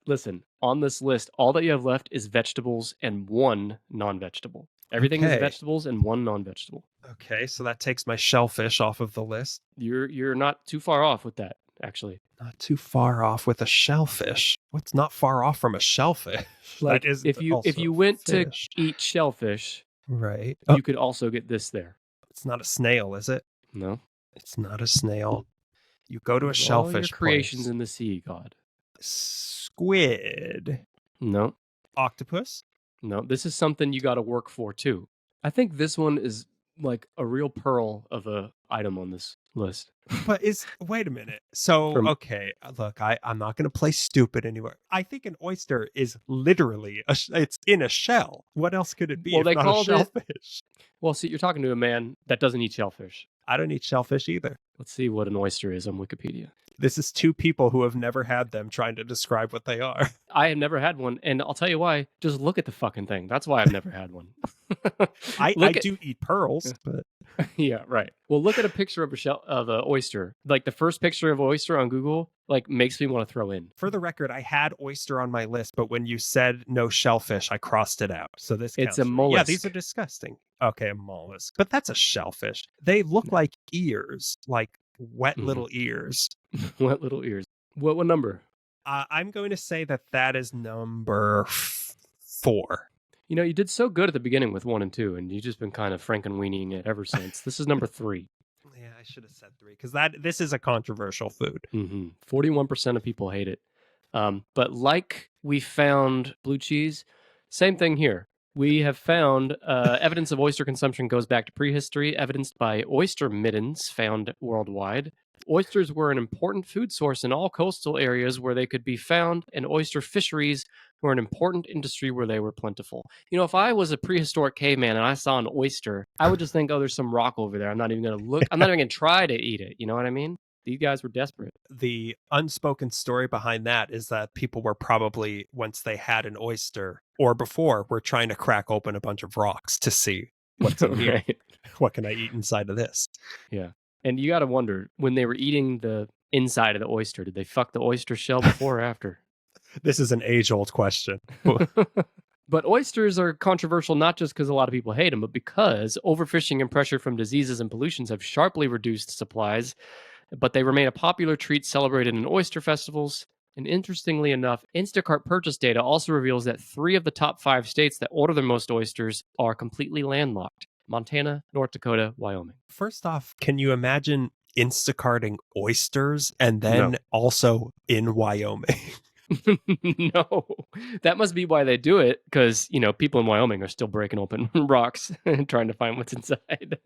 [SPEAKER 2] Listen, on this list, all that you have left is vegetables and 1 non-vegetable. Everything is vegetables and 1 non-vegetable.
[SPEAKER 1] Okay, so that takes my shellfish off of the list.
[SPEAKER 2] You're not too far off with that, actually.
[SPEAKER 1] Not too far off with a shellfish. What's not far off from a shellfish?
[SPEAKER 2] Like
[SPEAKER 1] that is
[SPEAKER 2] if you went to eat shellfish,
[SPEAKER 1] right,
[SPEAKER 2] you could also get this there.
[SPEAKER 1] It's not a snail, is it?
[SPEAKER 2] No,
[SPEAKER 1] it's not a snail. You go to a
[SPEAKER 2] all
[SPEAKER 1] shellfish
[SPEAKER 2] your creations
[SPEAKER 1] place.
[SPEAKER 2] in the sea, God.
[SPEAKER 1] Squid.
[SPEAKER 2] No.
[SPEAKER 1] Octopus.
[SPEAKER 2] No, this is something you got to work for too. I think this one is like a real pearl of a item on this list.
[SPEAKER 1] But wait a minute. So, okay, look, I'm not going to play stupid anywhere. I think an oyster is literally, it's in a shell. What else could it be if not a shellfish?
[SPEAKER 2] Well, see, you're talking to a man that doesn't eat shellfish.
[SPEAKER 1] I don't eat shellfish either.
[SPEAKER 2] Let's see what an oyster is on Wikipedia.
[SPEAKER 1] This is 2 people who have never had them trying to describe what they are.
[SPEAKER 2] I have never had one, and I'll tell you why. Just look at the fucking thing. That's why I've never had one.
[SPEAKER 1] I do eat pearls, but
[SPEAKER 2] yeah, right. Well, look at a picture of an oyster. Like the first picture of oyster on Google, like makes me want to throw in.
[SPEAKER 1] For the record, I had oyster on my list, but when you said no shellfish, I crossed it out. So this counts.
[SPEAKER 2] It's a mollusk.
[SPEAKER 1] Yeah, these are disgusting. Okay, a mollusk, but that's a shellfish. They look like ears, like wet little ears.
[SPEAKER 2] Wet little ears. What number?
[SPEAKER 1] I'm going to say that is number 4.
[SPEAKER 2] You know, you did so good at the beginning with 1 and 2, and you've just been kind of Frankenweenieing it ever since. This is number 3.
[SPEAKER 1] Yeah, I should have said 3 because this is a controversial food.
[SPEAKER 2] 41% of people hate it. But like we found blue cheese, same thing here. We have found evidence of oyster consumption goes back to prehistory, evidenced by oyster middens found worldwide. Oysters were an important food source in all coastal areas where they could be found, and oyster fisheries were an important industry where they were plentiful. You know, if I was a prehistoric caveman and I saw an oyster, I would just think, oh, there's some rock over there. I'm not even going to look. I'm not even going to try to eat it. You know what I mean? These guys were desperate.
[SPEAKER 1] The unspoken story behind that is that people were probably, once they had an oyster, or before, were trying to crack open a bunch of rocks to see what's in here. What can I eat inside of this?
[SPEAKER 2] Yeah. And you got to wonder, when they were eating the inside of the oyster? Did they fuck the oyster shell before or after?
[SPEAKER 1] This is an age-old question.
[SPEAKER 2] But oysters are controversial not just because a lot of people hate them, but because overfishing and pressure from diseases and pollutions have sharply reduced supplies. But they remain a popular treat celebrated in oyster festivals. And interestingly enough, Instacart purchase data also reveals that 3 of the top 5 states that order the most oysters are completely landlocked: Montana, North Dakota, Wyoming.
[SPEAKER 1] First off, can you imagine Instacarting oysters and then also in Wyoming?
[SPEAKER 2] No, that must be why they do it, because people in Wyoming are still breaking open rocks and trying to find what's inside.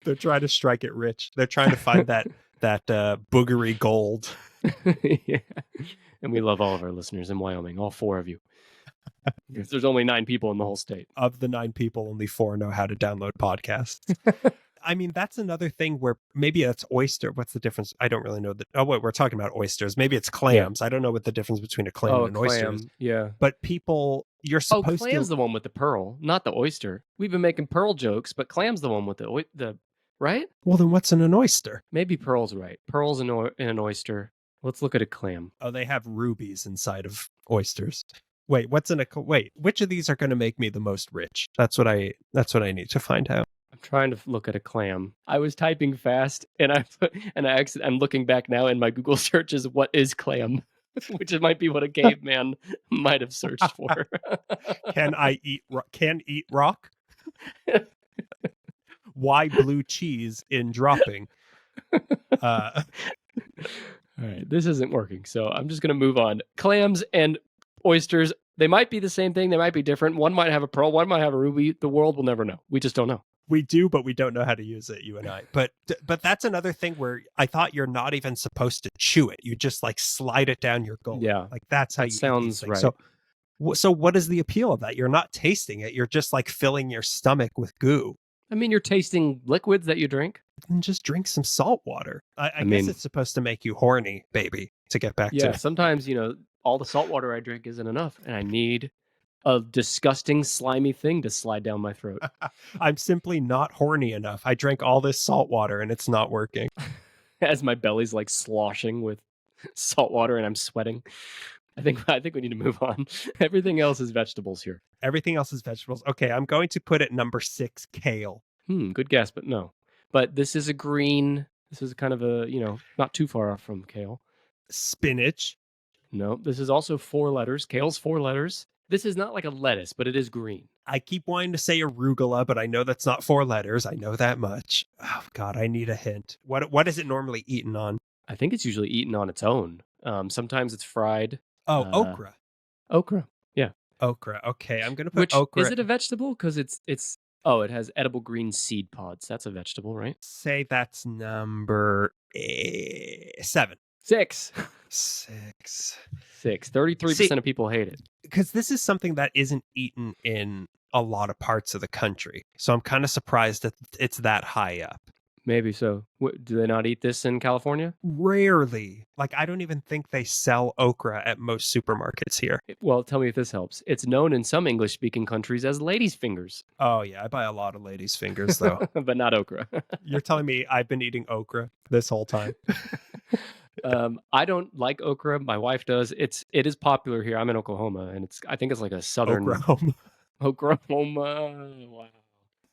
[SPEAKER 1] They're trying to strike it rich. They're trying to find that boogery gold.
[SPEAKER 2] Yeah. And we love all of our listeners in Wyoming, all 4 of you. Because there's only 9 people in the whole state.
[SPEAKER 1] Of the 9 people, only 4 know how to download podcasts. I mean, that's another thing where maybe that's oyster. What's the difference? I don't really know. We're talking about oysters. Maybe it's clams. Yeah. I don't know what the difference between a clam and an oyster is.
[SPEAKER 2] Yeah.
[SPEAKER 1] But people, you're supposed to...
[SPEAKER 2] clam's the one with the pearl, not the oyster. We've been making pearl jokes, but clam's the one with the right?
[SPEAKER 1] Well, then what's in an oyster?
[SPEAKER 2] Maybe pearl's right. Pearl's in an oyster. Let's look at a clam.
[SPEAKER 1] Oh, they have rubies inside of oysters. Wait, which of these are going to make me the most rich? That's what I need to find out.
[SPEAKER 2] I'm trying to look at a clam. I was typing fast, and I'm looking back now, and my Google search is "what is clam," which might be what a caveman might have searched for.
[SPEAKER 1] Can eat rock? Why blue cheese in dropping?
[SPEAKER 2] All right, this isn't working, so I'm just gonna move on. Clams and oysters, they might be the same thing. They might be different. One might have a pearl. One might have a ruby. The world will never know. We just don't know.
[SPEAKER 1] We do, but we don't know how to use it, you and I. But that's another thing where I thought you're not even supposed to chew it. You just like slide it down your gullet.
[SPEAKER 2] Yeah.
[SPEAKER 1] Like that's how you
[SPEAKER 2] sounds right.
[SPEAKER 1] So what is the appeal of that? You're not tasting it. You're just like filling your stomach with goo.
[SPEAKER 2] I mean, you're tasting liquids that you drink.
[SPEAKER 1] Then just drink some salt water. I guess it's supposed to make you horny, baby, to get back to it.
[SPEAKER 2] Yeah, sometimes, all the salt water I drink isn't enough, and I need a disgusting, slimy thing to slide down my throat.
[SPEAKER 1] I'm simply not horny enough. I drank all this salt water, and it's not working.
[SPEAKER 2] As my belly's like sloshing with salt water, and I'm sweating. I think we need to move on. Everything else is vegetables here.
[SPEAKER 1] Everything else is vegetables. Okay, I'm going to put at number 6, kale.
[SPEAKER 2] Good guess, but no. But this is a green. This is kind of a, not too far off from kale.
[SPEAKER 1] Spinach.
[SPEAKER 2] No, this is also 4 letters. Kale's 4 letters. This is not like a lettuce, but it is green.
[SPEAKER 1] I keep wanting to say arugula, but I know that's not 4 letters. I know that much. Oh, God, I need a hint. What is it normally eaten on?
[SPEAKER 2] I think it's usually eaten on its own. Sometimes it's fried.
[SPEAKER 1] Oh, okra.
[SPEAKER 2] Okra, yeah.
[SPEAKER 1] Okra. Okay, I'm going to put okra.
[SPEAKER 2] Is it a vegetable? Because it has edible green seed pods. That's a vegetable, right?
[SPEAKER 1] Say that's number 7.
[SPEAKER 2] 6.
[SPEAKER 1] 6.
[SPEAKER 2] 33% of people hate it.
[SPEAKER 1] Because this is something that isn't eaten in a lot of parts of the country. So I'm kind of surprised that it's that high up.
[SPEAKER 2] Maybe so. Do they not eat this in California?
[SPEAKER 1] Rarely. Like, I don't even think they sell okra at most supermarkets here.
[SPEAKER 2] Well, tell me if this helps. It's known in some English-speaking countries as ladies' fingers.
[SPEAKER 1] Oh, yeah. I buy a lot of ladies' fingers, though.
[SPEAKER 2] But not okra.
[SPEAKER 1] You're telling me I've been eating okra this whole time?
[SPEAKER 2] I don't like okra. My wife does. It is popular here. I'm in Oklahoma, and I think it's like a southern... Oklahoma. Wow.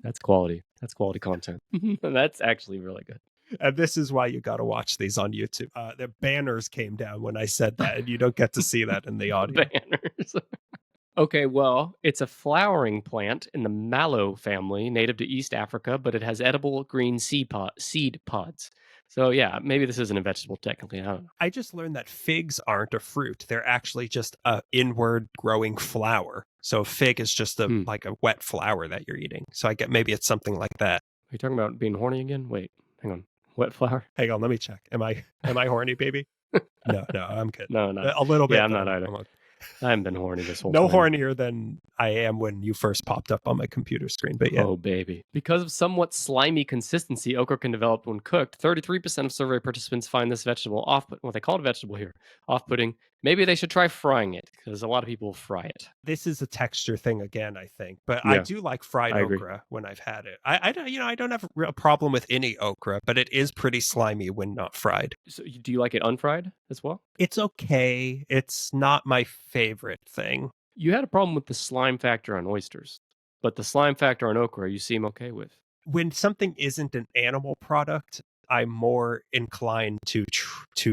[SPEAKER 2] That's quality. That's quality content. That's actually really good.
[SPEAKER 1] And this is why you got to watch these on YouTube. The banners came down when I said that, and you don't get to see that in the audio.
[SPEAKER 2] Banners. Okay, well, it's a flowering plant in the mallow family, native to East Africa, but it has edible green seed pods. So yeah, maybe this isn't a vegetable technically. I don't know.
[SPEAKER 1] I just learned that figs aren't a fruit. They're actually just a inward growing flower. So a fig is just like a wet flower that you're eating. So I get maybe it's something like that.
[SPEAKER 2] Are you talking about being horny again? Wait, hang on. Wet flower?
[SPEAKER 1] Hang on, let me check. Am I horny, baby? No, I'm good.
[SPEAKER 2] No.
[SPEAKER 1] A little bit.
[SPEAKER 2] Yeah, I'm not either. I haven't been horny this whole
[SPEAKER 1] No
[SPEAKER 2] time.
[SPEAKER 1] hornier than I am when you first popped up on my computer screen, but yeah.
[SPEAKER 2] Oh, baby. Because of somewhat slimy consistency okra can develop when cooked, 33% of survey participants find this vegetable off-putting. Well, they call it a vegetable here. Off-putting. Maybe they should try frying it, because a lot of people fry it.
[SPEAKER 1] This is a texture thing again, I think, but I
[SPEAKER 2] Yeah,
[SPEAKER 1] do like fried
[SPEAKER 2] I agree.
[SPEAKER 1] okra when I've had it. I don't, I don't have a real problem with any okra, but it is pretty slimy when not fried.
[SPEAKER 2] So, do you like it unfried as well?
[SPEAKER 1] It's okay. It's not my favorite thing.
[SPEAKER 2] You had a problem with the slime factor on oysters, but the slime factor on okra you seem okay with.
[SPEAKER 1] When something isn't an animal product, I'm more inclined to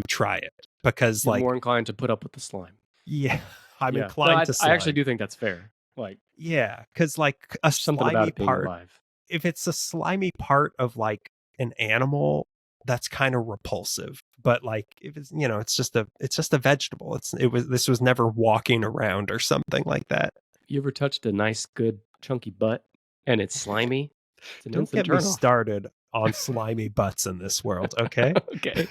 [SPEAKER 1] try it because,
[SPEAKER 2] You're
[SPEAKER 1] like,
[SPEAKER 2] more inclined to put up with the slime.
[SPEAKER 1] yeah, I'm
[SPEAKER 2] Yeah.
[SPEAKER 1] inclined
[SPEAKER 2] No,
[SPEAKER 1] to slime.
[SPEAKER 2] I actually do think that's fair. Like,
[SPEAKER 1] Yeah, because like a
[SPEAKER 2] something about
[SPEAKER 1] slimy
[SPEAKER 2] it being
[SPEAKER 1] part,
[SPEAKER 2] alive.
[SPEAKER 1] if it's a slimy part of like an animal, that's kind of repulsive. But like if it's it's just a vegetable. This was never walking around or something like that.
[SPEAKER 2] You ever touched a nice, good, chunky butt and it's slimy? It's an
[SPEAKER 1] Don't
[SPEAKER 2] instant
[SPEAKER 1] get me
[SPEAKER 2] turnoff.
[SPEAKER 1] started on slimy butts in this world, okay?
[SPEAKER 2] Okay.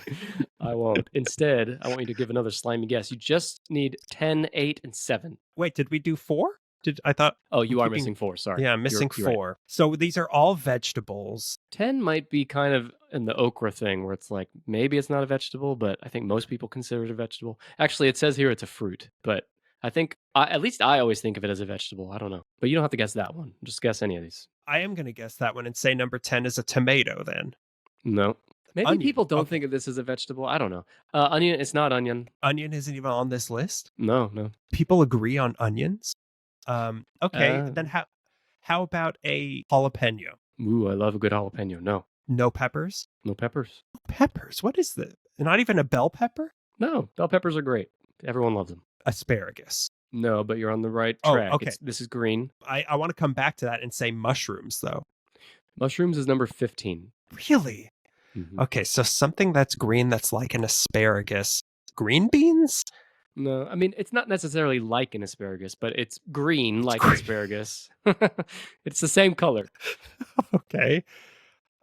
[SPEAKER 2] I won't. Instead, I want you to give another slimy guess. You just need 10, 8, and 7.
[SPEAKER 1] Wait, did we do 4? I thought
[SPEAKER 2] Oh, you
[SPEAKER 1] I'm
[SPEAKER 2] are
[SPEAKER 1] keeping-
[SPEAKER 2] missing 4. Sorry.
[SPEAKER 1] Yeah, I'm missing
[SPEAKER 2] You're
[SPEAKER 1] 4.
[SPEAKER 2] right.
[SPEAKER 1] So these are all vegetables.
[SPEAKER 2] 10 might be kind of in the okra thing where it's like maybe it's not a vegetable, but I think most people consider it a vegetable. Actually, it says here it's a fruit, but I think at least I always think of it as a vegetable. I don't know. But you don't have to guess that one. Just guess any of these.
[SPEAKER 1] I am going to guess that one and say number 10 is a tomato then.
[SPEAKER 2] No. Maybe
[SPEAKER 1] Onion.
[SPEAKER 2] people don't
[SPEAKER 1] Okay.
[SPEAKER 2] think of this as a vegetable. I don't know. Onion, it's not onion.
[SPEAKER 1] Onion isn't even on this list.
[SPEAKER 2] No.
[SPEAKER 1] People agree on onions. Okay, then how about a jalapeno?
[SPEAKER 2] Ooh, I love a good jalapeno. No.
[SPEAKER 1] No peppers?
[SPEAKER 2] No peppers.
[SPEAKER 1] Peppers? What is this? Not even a bell pepper?
[SPEAKER 2] No, bell peppers are great. Everyone loves them.
[SPEAKER 1] Asparagus.
[SPEAKER 2] No, but you're on the right
[SPEAKER 1] Oh,
[SPEAKER 2] track.
[SPEAKER 1] okay.
[SPEAKER 2] This is green.
[SPEAKER 1] I want to come back to that and say mushrooms, though.
[SPEAKER 2] Mushrooms is number 15.
[SPEAKER 1] Really?
[SPEAKER 2] Mhm.
[SPEAKER 1] Okay, so something that's green that's like an asparagus. Green beans?
[SPEAKER 2] No, I mean, it's not necessarily like an asparagus, but it's green like
[SPEAKER 1] green.
[SPEAKER 2] asparagus. It's the same color.
[SPEAKER 1] Okay.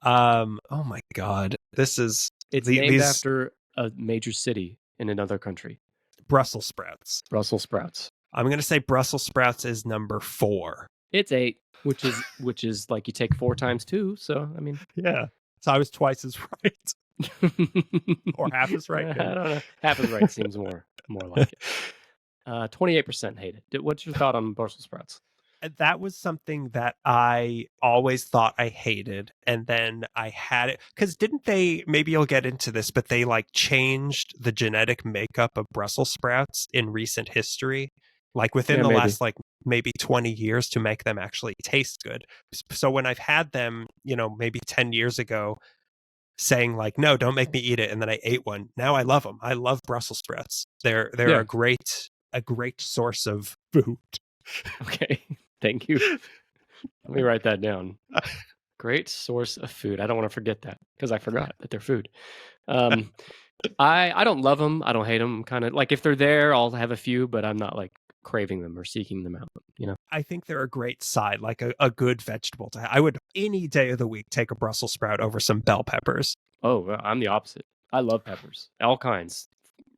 [SPEAKER 1] Oh my God. This is...
[SPEAKER 2] It's named after a major city in another country.
[SPEAKER 1] Brussels sprouts.
[SPEAKER 2] Brussels sprouts.
[SPEAKER 1] I'm going to say Brussels sprouts is number 4.
[SPEAKER 2] It's 8, which is like you take 4 times 2. So, I mean...
[SPEAKER 1] Yeah. So I was twice as right. Or half as right.
[SPEAKER 2] I don't know. Half as right seems more like it. 28% hate it. What's your thought on Brussels sprouts?
[SPEAKER 1] That was something that I always thought I hated. And then I had it because didn't they, maybe you'll get into this, but they like changed the genetic makeup of Brussels sprouts in recent history, like within the
[SPEAKER 2] maybe.
[SPEAKER 1] last like maybe 20 years to make them actually taste good. So when I've had them, maybe 10 years ago, saying like, no, don't make me eat it. And then I ate one. Now I love them. I love Brussels sprouts. They're a great source of food.
[SPEAKER 2] Okay. Thank you. Let me write that down. Great source of food. I don't want to forget that because I forgot that they're food. I don't love them. I don't hate them. Kind of like if they're there, I'll have a few, but I'm not like craving them or seeking them out.
[SPEAKER 1] I think they're a great side, like a good vegetable to have. I would any day of the week take a Brussels sprout over some bell peppers.
[SPEAKER 2] Oh, I'm the opposite. I love peppers, all kinds,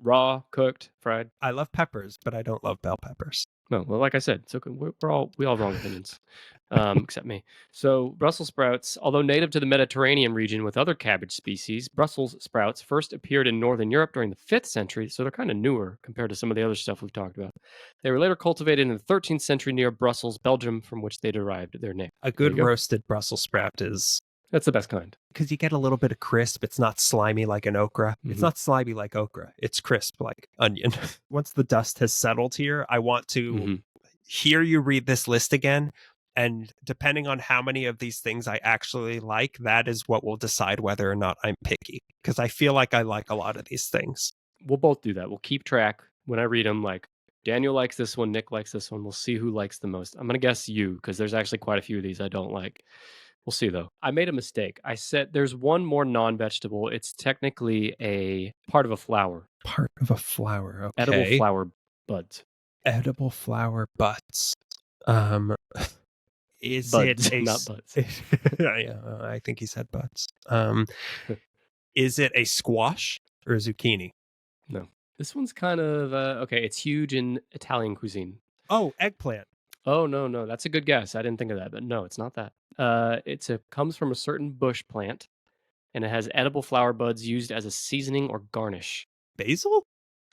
[SPEAKER 2] raw, cooked, fried.
[SPEAKER 1] I love peppers, but I don't love bell peppers.
[SPEAKER 2] No, well, like I said, it's okay. We all have wrong opinions, except me. So Brussels sprouts, although native to the Mediterranean region with other cabbage species, Brussels sprouts first appeared in Northern Europe during the 5th century, so they're kind of newer compared to some of the other stuff we've talked about. They were later cultivated in the 13th century near Brussels, Belgium, from which they derived their name.
[SPEAKER 1] A good roasted Brussels sprout is...
[SPEAKER 2] That's the best kind.
[SPEAKER 1] Because you get a little bit of crisp. It's not slimy like an okra.
[SPEAKER 2] Mhm.
[SPEAKER 1] It's not slimy like okra. It's crisp like onion. Once the dust has settled here, I want to hear you read this list again. And depending on how many of these things I actually like, that is what will decide whether or not I'm picky. Because I feel like I like a lot of these things.
[SPEAKER 2] We'll both do that. We'll keep track when I read them. Like, Daniel likes this one, Nick likes this one. We'll see who likes the most. I'm going to guess you, because there's actually quite a few of these I don't like. We'll see, though. I made a mistake. I said there's one more non-vegetable. It's technically a part of a flower.
[SPEAKER 1] Part of a flower, okay.
[SPEAKER 2] Edible flower buds.
[SPEAKER 1] Edible flower butts. Is
[SPEAKER 2] buds,
[SPEAKER 1] it a...
[SPEAKER 2] not buds.
[SPEAKER 1] Yeah, I think he said butts. Is it a squash or a zucchini?
[SPEAKER 2] No. This one's kind of okay. It's huge in Italian cuisine.
[SPEAKER 1] Oh, eggplant.
[SPEAKER 2] Oh no, that's a good guess. I didn't think of that, but no, it's not that. Comes from a certain bush plant, and it has edible flower buds used as a seasoning or garnish.
[SPEAKER 1] Basil?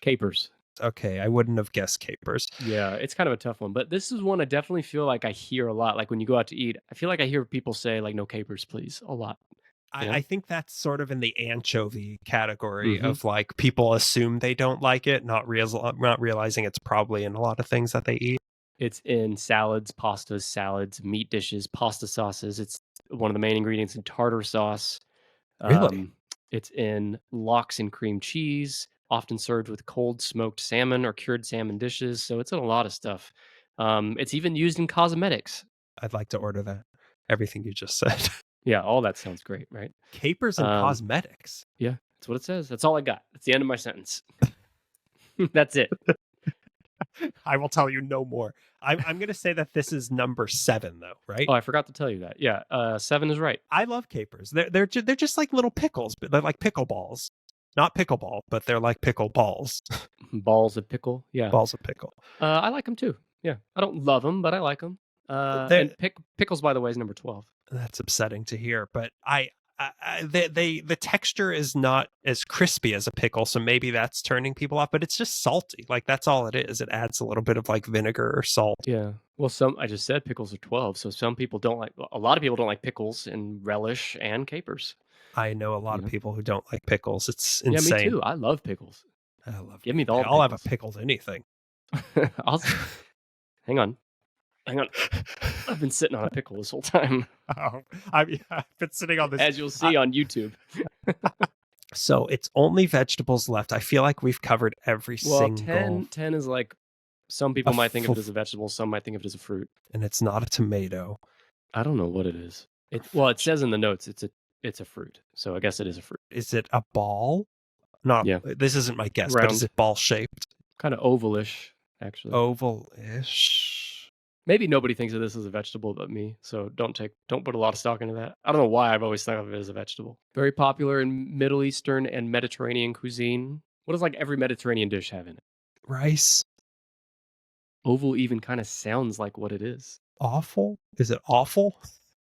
[SPEAKER 2] Capers.
[SPEAKER 1] Okay, I wouldn't have guessed capers.
[SPEAKER 2] Yeah, it's kind of a tough one, but this is one I definitely feel like I hear a lot. Like when you go out to eat, I feel like I hear people say like "no capers, please" a lot. You know?
[SPEAKER 1] I think that's sort of in the anchovy category
[SPEAKER 2] Mhm.
[SPEAKER 1] of like people assume they don't like it, not realizing it's probably in a lot of things that they eat.
[SPEAKER 2] It's in salads, pastas, salads, meat dishes, pasta sauces. It's one of the main ingredients in tartar sauce.
[SPEAKER 1] Really?
[SPEAKER 2] Um, it's in lox and cream cheese, often served with cold smoked salmon or cured salmon dishes. So it's in a lot of stuff. It's even used in cosmetics.
[SPEAKER 1] I'd like to order that. Everything you just said.
[SPEAKER 2] Yeah, all that sounds great, right?
[SPEAKER 1] Capers and
[SPEAKER 2] Um,
[SPEAKER 1] cosmetics.
[SPEAKER 2] yeah, that's what it says. That's all I got. That's the end of my sentence. That's it.
[SPEAKER 1] I will tell you no more. I'm going to say that this is number 7, though, right?
[SPEAKER 2] Oh, I forgot to tell you that. Yeah, 7 is right.
[SPEAKER 1] I love capers. They're just like little pickles, but they're like pickle balls. Not pickleball, but they're like pickle balls.
[SPEAKER 2] Balls of pickle. Yeah.
[SPEAKER 1] Balls of pickle.
[SPEAKER 2] I like them too. Yeah. I don't love them, but I like them.
[SPEAKER 1] They're-
[SPEAKER 2] And pickles, by the way, is number 12.
[SPEAKER 1] That's upsetting to hear, but the texture is not as crispy as a pickle, so maybe that's turning people off. But it's just salty. Like that's all it is. It adds a little bit of like vinegar or salt.
[SPEAKER 2] Yeah. Well, I just said pickles are 12, so some people don't like. A lot of people don't like pickles and relish and capers.
[SPEAKER 1] I know a lot
[SPEAKER 2] You
[SPEAKER 1] of
[SPEAKER 2] know?
[SPEAKER 1] people who don't like pickles. It's
[SPEAKER 2] Yeah,
[SPEAKER 1] insane.
[SPEAKER 2] me too. I love pickles.
[SPEAKER 1] I love.
[SPEAKER 2] Give me all
[SPEAKER 1] I'll have a
[SPEAKER 2] pickles.
[SPEAKER 1] pickled anything.
[SPEAKER 2] Hang on. I've been sitting on a pickle this whole time,
[SPEAKER 1] Oh, I've been sitting on this.
[SPEAKER 2] as you'll see on YouTube.
[SPEAKER 1] So it's only vegetables left. I feel like we've covered every
[SPEAKER 2] Well,
[SPEAKER 1] single.
[SPEAKER 2] 10 is like some people
[SPEAKER 1] A
[SPEAKER 2] might think of it
[SPEAKER 1] f-
[SPEAKER 2] as a vegetable, some might think of it as a fruit.
[SPEAKER 1] And it's not a tomato.
[SPEAKER 2] I don't know what it is. Well, it says in the notes it's a fruit, so I guess it is a fruit.
[SPEAKER 1] Is it a ball? Not.
[SPEAKER 2] Yeah.
[SPEAKER 1] This isn't my guess, but is
[SPEAKER 2] Round.
[SPEAKER 1] it ball shaped?
[SPEAKER 2] Kind of ovalish, actually.
[SPEAKER 1] Oval-ish.
[SPEAKER 2] Maybe nobody thinks of this as a vegetable but me, so don't put a lot of stock into that. I don't know why I've always thought of it as a vegetable. Very popular in Middle Eastern and Mediterranean cuisine. What does like every Mediterranean dish have in it?
[SPEAKER 1] Rice.
[SPEAKER 2] Oval even kind of sounds like what it is.
[SPEAKER 1] Awful? Is it awful?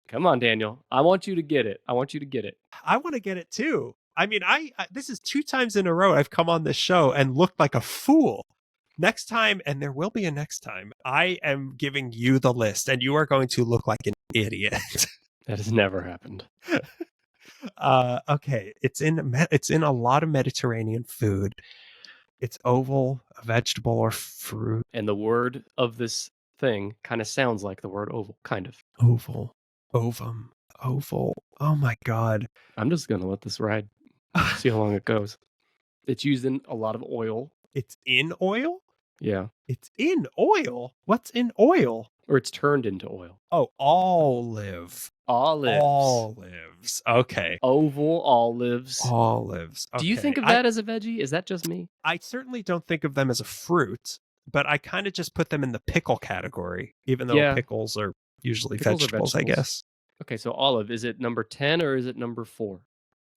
[SPEAKER 2] Come on, Daniel. I want you to get it. I want you to get it.
[SPEAKER 1] I want to get it too. I mean, I this is 2 times in a row I've come on this show and looked like a fool. Next time, and there will be a next time, I am giving you the list, and you are going to look like an idiot.
[SPEAKER 2] That has never happened.
[SPEAKER 1] Okay, it's in a lot of Mediterranean food. It's oval, a vegetable, or fruit.
[SPEAKER 2] And the word of this thing kind of sounds like the word oval, kind of.
[SPEAKER 1] Oval, ovum, oval. Oh my god!
[SPEAKER 2] I'm just gonna let this ride. See how long it goes. It's used in a lot of oil.
[SPEAKER 1] It's in oil.
[SPEAKER 2] Yeah.
[SPEAKER 1] It's in oil. What's in oil?
[SPEAKER 2] Or it's turned into oil.
[SPEAKER 1] Oh, olive.
[SPEAKER 2] Olives.
[SPEAKER 1] Olives. Okay.
[SPEAKER 2] Oval olives.
[SPEAKER 1] Olives.
[SPEAKER 2] Do you
[SPEAKER 1] Okay.
[SPEAKER 2] think of that as a veggie? Is that just me?
[SPEAKER 1] I certainly don't think of them as a fruit, but I kind of just put them in the pickle category, even though
[SPEAKER 2] Yeah.
[SPEAKER 1] pickles are usually
[SPEAKER 2] Pickles are
[SPEAKER 1] vegetables, I
[SPEAKER 2] vegetables.
[SPEAKER 1] guess.
[SPEAKER 2] Okay, so olive, is it number 10 or is it number 4?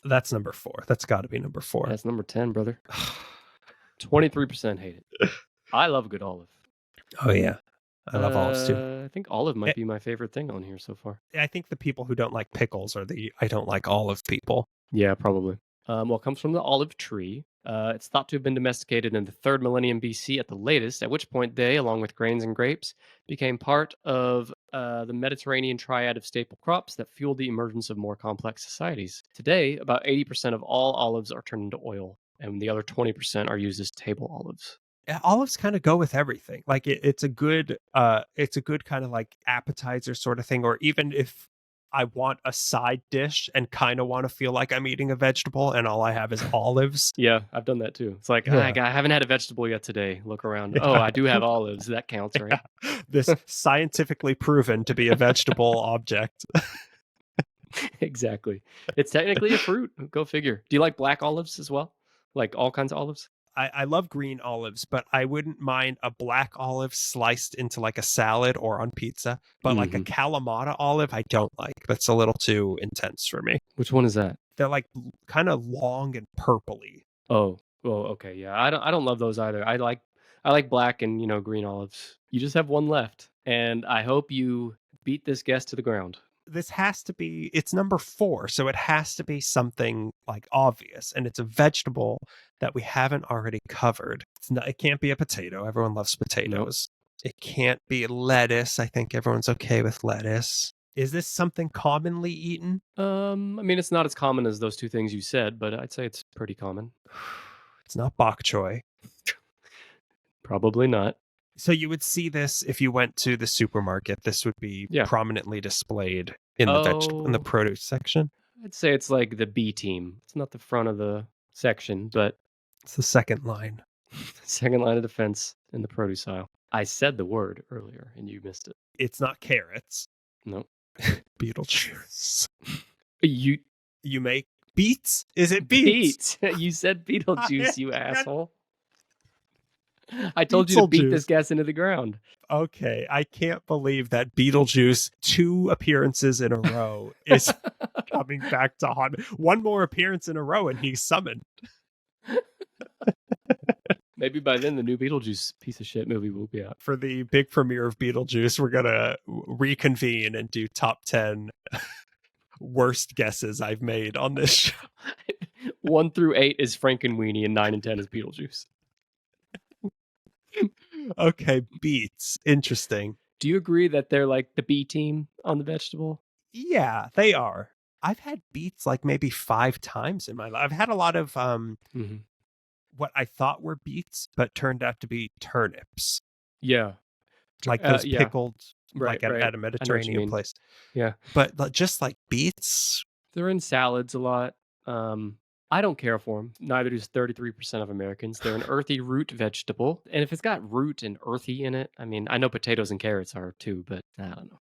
[SPEAKER 1] That's number 4. That's got to be number 4.
[SPEAKER 2] That's number 10, brother. 23% hate it. I love a good olive.
[SPEAKER 1] Oh, yeah. I love olives too.
[SPEAKER 2] I think olive might be my favorite thing on here so far.
[SPEAKER 1] I think the people who don't like pickles are the I don't like olive people.
[SPEAKER 2] Yeah, probably. Well, it comes from the olive tree. It's thought to have been domesticated in the 3rd millennium BC at the latest, at which point they, along with grains and grapes, became part of the Mediterranean triad of staple crops that fueled the emergence of more complex societies. Today, about 80% of all olives are turned into oil, and the other 20% are used as table olives.
[SPEAKER 1] Olives kind of go with everything. Like it's a good kind of like appetizer sort of thing. Or even if I want a side dish and kind of want to feel like I'm eating a vegetable and all I have is olives.
[SPEAKER 2] Yeah, I've done that too. It's like,
[SPEAKER 1] Yeah.
[SPEAKER 2] I haven't had a vegetable yet today. Look around.
[SPEAKER 1] Yeah.
[SPEAKER 2] Oh, I do have olives. That counts, right?
[SPEAKER 1] Yeah. This scientifically proven to be a vegetable object.
[SPEAKER 2] Exactly. It's technically a fruit. Go figure. Do you like black olives as well? Like all kinds of olives?
[SPEAKER 1] I love green olives, but I wouldn't mind a black olive sliced into like a salad or on pizza. But like a Kalamata olive, I don't like. That's a little too intense for me.
[SPEAKER 2] Which one is that?
[SPEAKER 1] They're like kind of long and purpley.
[SPEAKER 2] Oh, Well, okay, yeah. I don't love those either. I like black and, green olives. You just have one left, and I hope you beat this guess to the ground.
[SPEAKER 1] This has to be, it's number 4, so it has to be something like obvious, and it's a vegetable that we haven't already covered. It can't be a potato. Everyone loves
[SPEAKER 2] Nope.
[SPEAKER 1] potatoes. It can't be lettuce. I think everyone's okay with lettuce. Is this something commonly eaten?
[SPEAKER 2] I mean, it's not as common as those two things you said, but I'd say it's pretty common.
[SPEAKER 1] It's not bok choy.
[SPEAKER 2] Probably not.
[SPEAKER 1] So you would see this if you went to the supermarket. This would be
[SPEAKER 2] Yeah.
[SPEAKER 1] prominently displayed in the vegetable in the produce section.
[SPEAKER 2] I'd say it's like the B team. It's not the front of the section, but
[SPEAKER 1] It's the second line.
[SPEAKER 2] second line of defense in the produce aisle. I said the word earlier, and you missed it.
[SPEAKER 1] It's not carrots.
[SPEAKER 2] Nope.
[SPEAKER 1] Beetlejuice.
[SPEAKER 2] You
[SPEAKER 1] make beets? Is it beets?
[SPEAKER 2] Beets. You said Beetlejuice, you asshole. I told you to beat this guess into the ground.
[SPEAKER 1] Okay, I can't believe that Beetlejuice, 2 appearances in a row, is coming back to haunt me. One more appearance in a row and he's summoned.
[SPEAKER 2] Maybe by then the new Beetlejuice piece of shit movie will be out.
[SPEAKER 1] For the big premiere of Beetlejuice, we're going to reconvene and do top 10 worst guesses I've made on this show.
[SPEAKER 2] 1 through 8 is Frankenweenie and 9 and 10 is Beetlejuice.
[SPEAKER 1] Okay, beets. Interesting.
[SPEAKER 2] Do you agree that they're like the B team on the vegetable?
[SPEAKER 1] Yeah, they are. I've had beets like maybe 5 times in my life. I've had a lot of what I thought were beets, but turned out to be turnips.
[SPEAKER 2] Yeah.
[SPEAKER 1] Like those pickled,
[SPEAKER 2] right,
[SPEAKER 1] at a Mediterranean place.
[SPEAKER 2] Yeah.
[SPEAKER 1] But just like beets.
[SPEAKER 2] They're in salads a lot. I don't care for them. Neither does 33% of Americans. They're an earthy root vegetable. And if it's got root and earthy in it, I mean, I know potatoes and carrots are too, but I don't know.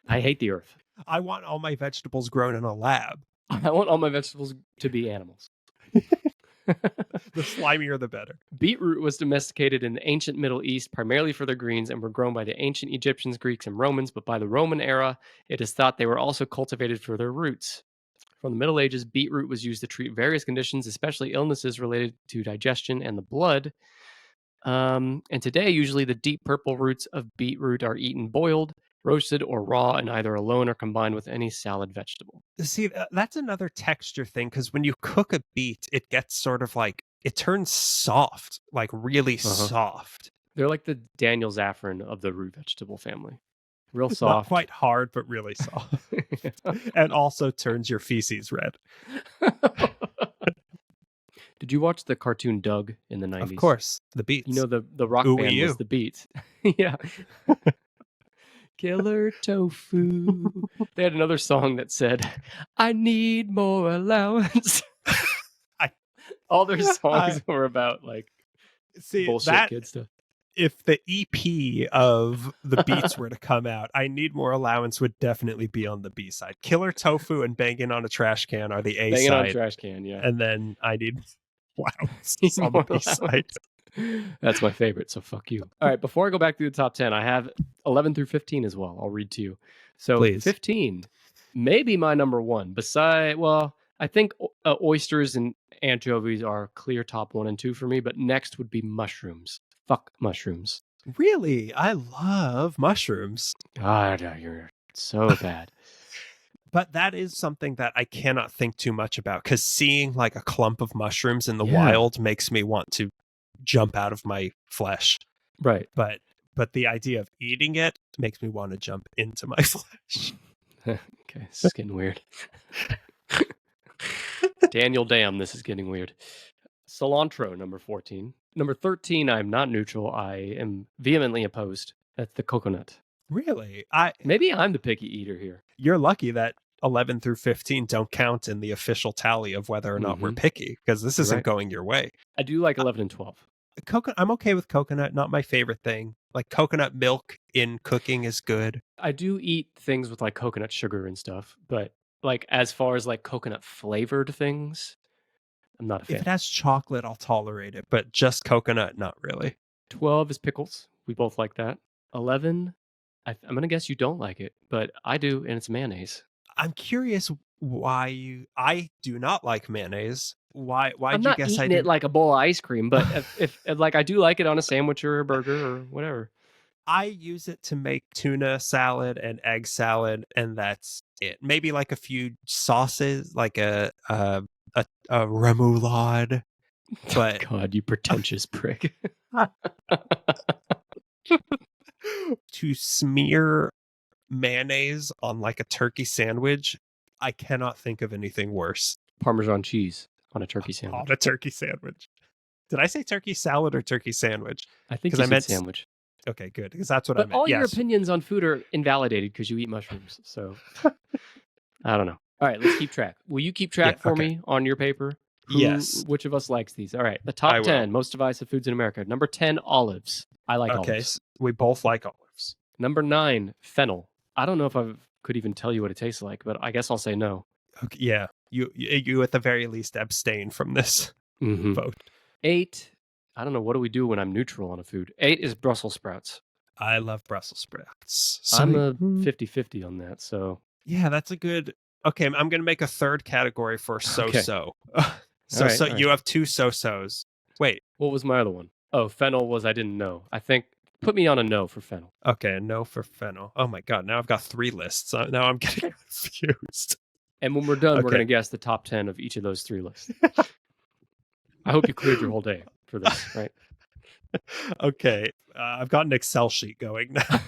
[SPEAKER 2] I hate the earth.
[SPEAKER 1] I want all my vegetables grown in a lab.
[SPEAKER 2] I want all my vegetables to be animals.
[SPEAKER 1] The slimier, the better.
[SPEAKER 2] Beetroot was domesticated in the ancient Middle East primarily for their greens and were grown by the ancient Egyptians, Greeks, and Romans, but by the Roman era, it is thought they were also cultivated for their roots. From the Middle Ages, beetroot was used to treat various conditions, especially illnesses related to digestion and the blood. And today, usually the deep purple roots of beetroot are eaten boiled, roasted, or raw, and either alone or combined with any salad vegetable.
[SPEAKER 1] See, that's another texture thing, because when you cook a beet, it gets sort of like, it turns soft, like really soft.
[SPEAKER 2] They're like the Daniel Zafran of the root vegetable family. Real soft.
[SPEAKER 1] Not quite hard, but really soft. And also turns your feces red.
[SPEAKER 2] Did you watch the cartoon Doug in the 90s?
[SPEAKER 1] Of course, the Beets.
[SPEAKER 2] You know, the rock band was the Beets. Yeah. Killer tofu. They had another song that said, I need more allowance. All their songs were about like bullshit kid stuff.
[SPEAKER 1] If the EP of the Beets were to come out, I Need More Allowance would definitely be on the B side. Killer Tofu and Banging on a Trash Can are the A
[SPEAKER 2] Banging
[SPEAKER 1] side.
[SPEAKER 2] on a Trash Can, yeah.
[SPEAKER 1] And then I Need Allowance on the B side.
[SPEAKER 2] That's my favorite, so fuck you. All right, before I go back through the top 10, I have 11 through 15 as well. I'll read to you. So
[SPEAKER 1] please.
[SPEAKER 2] 15, maybe my number 1. I think oysters and anchovies are clear top 1 and 2 for me, but next would be mushrooms. Fuck mushrooms.
[SPEAKER 1] Really? I love mushrooms.
[SPEAKER 2] God, you're so bad.
[SPEAKER 1] But that is something that I cannot think too much about, because seeing like a clump of mushrooms in the wild makes me want to jump out of my flesh.
[SPEAKER 2] Right.
[SPEAKER 1] But the idea of eating it makes me want to jump into my flesh.
[SPEAKER 2] Okay, this is getting weird. Daniel, damn, this is getting weird. Cilantro, number 14. Number 13, I'm not neutral. I am vehemently opposed. That's the coconut.
[SPEAKER 1] Really?
[SPEAKER 2] Maybe I'm the picky eater here.
[SPEAKER 1] You're lucky that 11 through 15 don't count in the official tally of whether or not we're picky, because this isn't going your way.
[SPEAKER 2] I do like 11 and 12.
[SPEAKER 1] I'm okay with coconut, not my favorite thing. Like coconut milk in cooking is good.
[SPEAKER 2] I do eat things with like coconut sugar and stuff, but like as far as like coconut flavored things, I'm not a fan.
[SPEAKER 1] If it has chocolate, I'll tolerate it, but just coconut, not really.
[SPEAKER 2] 12 is pickles. We both like that. 11, I'm going to guess you don't like it, but I do, and it's mayonnaise.
[SPEAKER 1] I'm curious why I do not like mayonnaise. Why'd
[SPEAKER 2] I'm
[SPEAKER 1] you
[SPEAKER 2] not
[SPEAKER 1] guess I
[SPEAKER 2] eating it
[SPEAKER 1] didn't?
[SPEAKER 2] like a bowl of ice cream, but if like I do like it on a sandwich or a burger or whatever.
[SPEAKER 1] I use it to make tuna salad and egg salad, and that's it. Maybe like a few sauces, like a remoulade, but
[SPEAKER 2] God, you pretentious prick.
[SPEAKER 1] to smear mayonnaise on like a turkey sandwich, I cannot think of anything worse.
[SPEAKER 2] Parmesan cheese on a turkey
[SPEAKER 1] On
[SPEAKER 2] sandwich.
[SPEAKER 1] a turkey sandwich. Did I say turkey salad or turkey sandwich?
[SPEAKER 2] I think
[SPEAKER 1] Because
[SPEAKER 2] you
[SPEAKER 1] I
[SPEAKER 2] said
[SPEAKER 1] meant
[SPEAKER 2] sandwich.
[SPEAKER 1] okay, good. Because that's what I
[SPEAKER 2] But
[SPEAKER 1] meant.
[SPEAKER 2] all your
[SPEAKER 1] Yes.
[SPEAKER 2] opinions on food are invalidated because you eat mushrooms. So I don't know. All right, let's keep track. Will you keep track
[SPEAKER 1] Yeah,
[SPEAKER 2] for
[SPEAKER 1] okay.
[SPEAKER 2] me on your paper?
[SPEAKER 1] Yes.
[SPEAKER 2] Which of us likes these? All right, the
[SPEAKER 1] I
[SPEAKER 2] top
[SPEAKER 1] will.
[SPEAKER 2] 10 most divisive foods in America. Number 10, olives. I like
[SPEAKER 1] Okay,
[SPEAKER 2] olives.
[SPEAKER 1] so we both like olives.
[SPEAKER 2] Number 9, fennel. I don't know if I could even tell you what it tastes like, but I guess I'll say no.
[SPEAKER 1] Okay, yeah, you at the very least abstain from this vote.
[SPEAKER 2] 8, I don't know. What do we do when I'm neutral on a food? 8 is Brussels sprouts.
[SPEAKER 1] I love Brussels sprouts.
[SPEAKER 2] I'm a 50-50 on that, so.
[SPEAKER 1] Yeah, that's a good. Okay, I'm going to make a third category for so-so. So
[SPEAKER 2] All right.
[SPEAKER 1] You have two so-sos. Wait.
[SPEAKER 2] What was my other one? Oh, fennel was I didn't know. I think put me on a no for fennel.
[SPEAKER 1] Okay, no for fennel. Oh my god, now I've got 3 lists. Now I'm getting confused.
[SPEAKER 2] And when we're done, we're
[SPEAKER 1] Okay.
[SPEAKER 2] going to guess the top 10 of each of those 3 lists. I hope you cleared your whole day for this, right?
[SPEAKER 1] Okay, I've got an Excel sheet going now.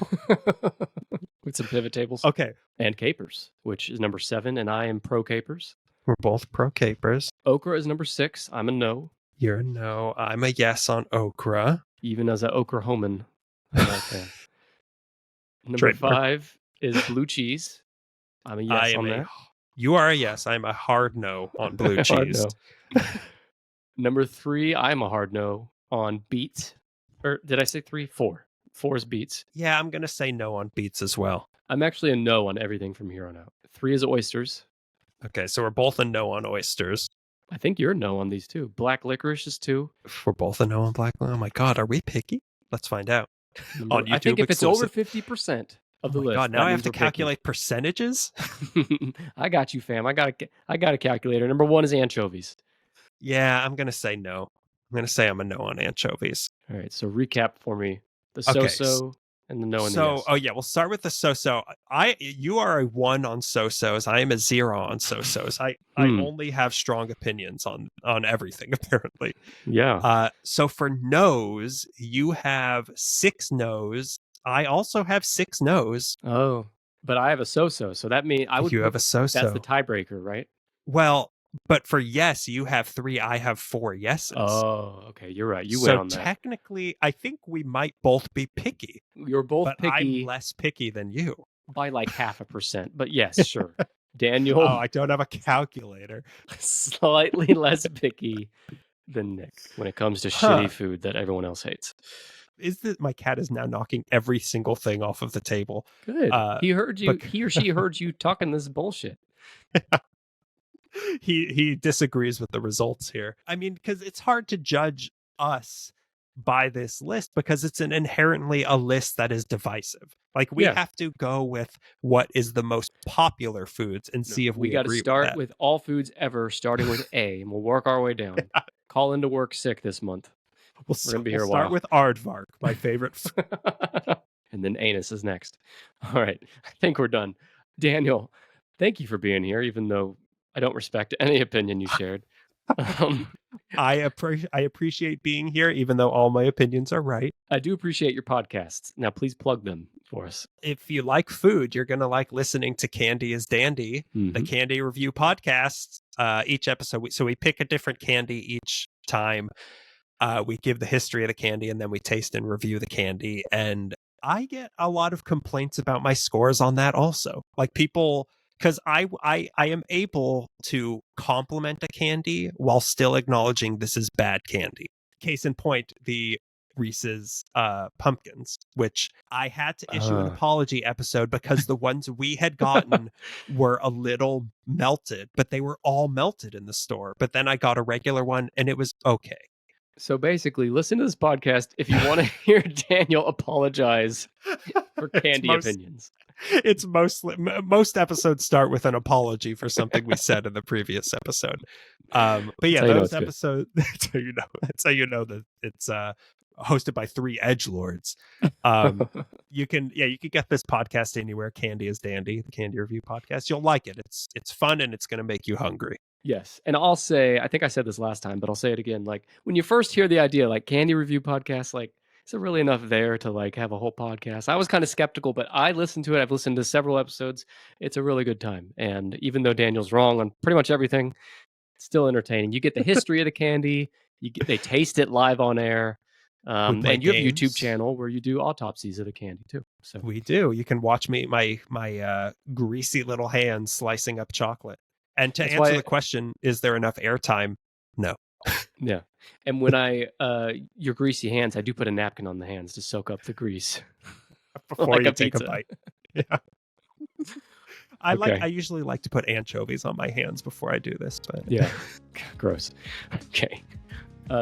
[SPEAKER 2] With some pivot tables.
[SPEAKER 1] Okay.
[SPEAKER 2] And capers, which is number 7, and I am pro capers.
[SPEAKER 1] We're both pro capers.
[SPEAKER 2] Okra is number 6. I'm a no.
[SPEAKER 1] You're a no. I'm a yes on okra.
[SPEAKER 2] Even as an Oklahoman. I'm not a fan. Number
[SPEAKER 1] Trademark.
[SPEAKER 2] 5 is blue cheese. I'm a yes on that.
[SPEAKER 1] You are a yes. I'm a hard no on blue
[SPEAKER 2] Hard
[SPEAKER 1] cheese.
[SPEAKER 2] no. Number 3, I'm a hard no on beets. Or did I say 3? 4. 4 is beets.
[SPEAKER 1] Yeah, I'm going to say no on beets as well.
[SPEAKER 2] I'm actually a no on everything from here on out. 3 is oysters.
[SPEAKER 1] Okay, so we're both a no on oysters.
[SPEAKER 2] I think you're a no on these too. Black licorice is 2.
[SPEAKER 1] We're both a no on black. Oh my god, are we picky? Let's find out. On YouTube
[SPEAKER 2] I think if
[SPEAKER 1] exclusive.
[SPEAKER 2] it's over 50% of the list.
[SPEAKER 1] God, now I have to
[SPEAKER 2] we're picky.
[SPEAKER 1] calculate percentages?
[SPEAKER 2] I got you, fam. I got a calculator. Number 1 is anchovies.
[SPEAKER 1] Yeah, I'm going to say no. I'm going to say I'm a no on anchovies.
[SPEAKER 2] All right, so recap for me. The
[SPEAKER 1] Okay,
[SPEAKER 2] so-so and the no and the yes.
[SPEAKER 1] Oh yeah, we'll start with the so-so. You are a 1 on so-sos. I am a 0 on so-sos. I only have strong opinions on everything apparently.
[SPEAKER 2] Yeah.
[SPEAKER 1] So for no's, you have 6 no's. I also have 6 no's.
[SPEAKER 2] Oh, but I have a so-so. So that means I would.
[SPEAKER 1] You have a so-so.
[SPEAKER 2] That's the tiebreaker, right?
[SPEAKER 1] Well, but for yes, you have 3. I have 4 yeses.
[SPEAKER 2] Oh, okay. You're right. You win on that.
[SPEAKER 1] So technically, I think we might both be picky.
[SPEAKER 2] You're both
[SPEAKER 1] but
[SPEAKER 2] picky.
[SPEAKER 1] I'm less picky than you.
[SPEAKER 2] By like 0.5%. But yes, sure. Daniel.
[SPEAKER 1] Oh, I don't have a calculator.
[SPEAKER 2] Slightly less picky than Nick when it comes to shitty food that everyone else hates.
[SPEAKER 1] My cat is now knocking every single thing off of the table.
[SPEAKER 2] Good. He heard you. He or she heard you talking this bullshit.
[SPEAKER 1] He disagrees with the results here. I mean, because it's hard to judge us by this list because it's inherently a list that is divisive. Like we have to go with what is the most popular foods and see if we
[SPEAKER 2] got to
[SPEAKER 1] agree
[SPEAKER 2] start
[SPEAKER 1] with
[SPEAKER 2] with all foods ever, starting with A, and we'll work our way down. Call into work sick this month.
[SPEAKER 1] We're
[SPEAKER 2] gonna be here a
[SPEAKER 1] start
[SPEAKER 2] while.
[SPEAKER 1] with aardvark, my favorite food.
[SPEAKER 2] And then anus is next. All right, I think we're done. Daniel, thank you for being here, even though I don't respect any opinion you shared.
[SPEAKER 1] I appreciate being here, even though all my opinions are right.
[SPEAKER 2] I do appreciate your podcasts. Now, please plug them for us.
[SPEAKER 1] If you like food, you're going to like listening to Candy is Dandy, the candy review podcast. Each episode, so we pick a different candy each time. We give the history of the candy, and then we taste and review the candy. And I get a lot of complaints about my scores on that also. Like people... Because I am able to compliment a candy while still acknowledging this is bad candy. Case in point, the Reese's pumpkins, which I had to issue an apology episode because the ones we had gotten were a little melted, but they were all melted in the store. But then I got a regular one and it was okay.
[SPEAKER 2] So basically, listen to this podcast if you want to hear Daniel apologize for candy opinions.
[SPEAKER 1] It's most episodes start with an apology for something we said in the previous episode. But yeah, those episodes, that's how you know that it's hosted by three edgelords. You can get this podcast anywhere. Candy is Dandy, the Candy Review Podcast. You'll like it. It's fun and it's going to make you hungry.
[SPEAKER 2] Yes. And I'll say, I think I said this last time, but I'll say it again. Like when you first hear the idea, like Candy Review Podcast, like, is it really enough there to like have a whole podcast? I was kind of skeptical, but I listened to it. I've listened to several episodes. It's a really good time. And even though Daniel's wrong on pretty much everything, it's still entertaining. You get the history of the candy. They taste it live on air. And you have a YouTube channel where you do autopsies of the candy too. So
[SPEAKER 1] we do. You can watch my greasy little hands slicing up chocolate. And to answer the question, is there enough airtime? No.
[SPEAKER 2] Yeah. And when your greasy hands, I do put a napkin on the hands to soak up the grease.
[SPEAKER 1] Before like you take a bite. Yeah. I usually like to put anchovies on my hands before I do this, but
[SPEAKER 2] yeah. Gross. Okay.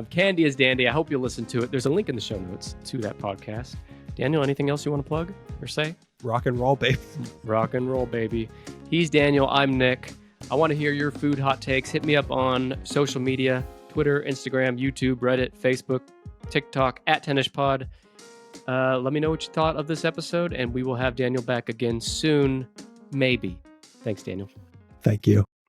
[SPEAKER 2] Candy is Dandy. I hope you'll listen to it. There's a link in the show notes to that podcast. Daniel, anything else you want to plug or say?
[SPEAKER 1] Rock and roll, baby.
[SPEAKER 2] Rock and roll, baby. He's Daniel. I'm Nick. I want to hear your food hot takes. Hit me up on social media, Twitter, Instagram, YouTube, Reddit, Facebook, TikTok, @TennisPod. Let me know what you thought of this episode, and we will have Daniel back again soon, maybe. Thanks, Daniel.
[SPEAKER 1] Thank you.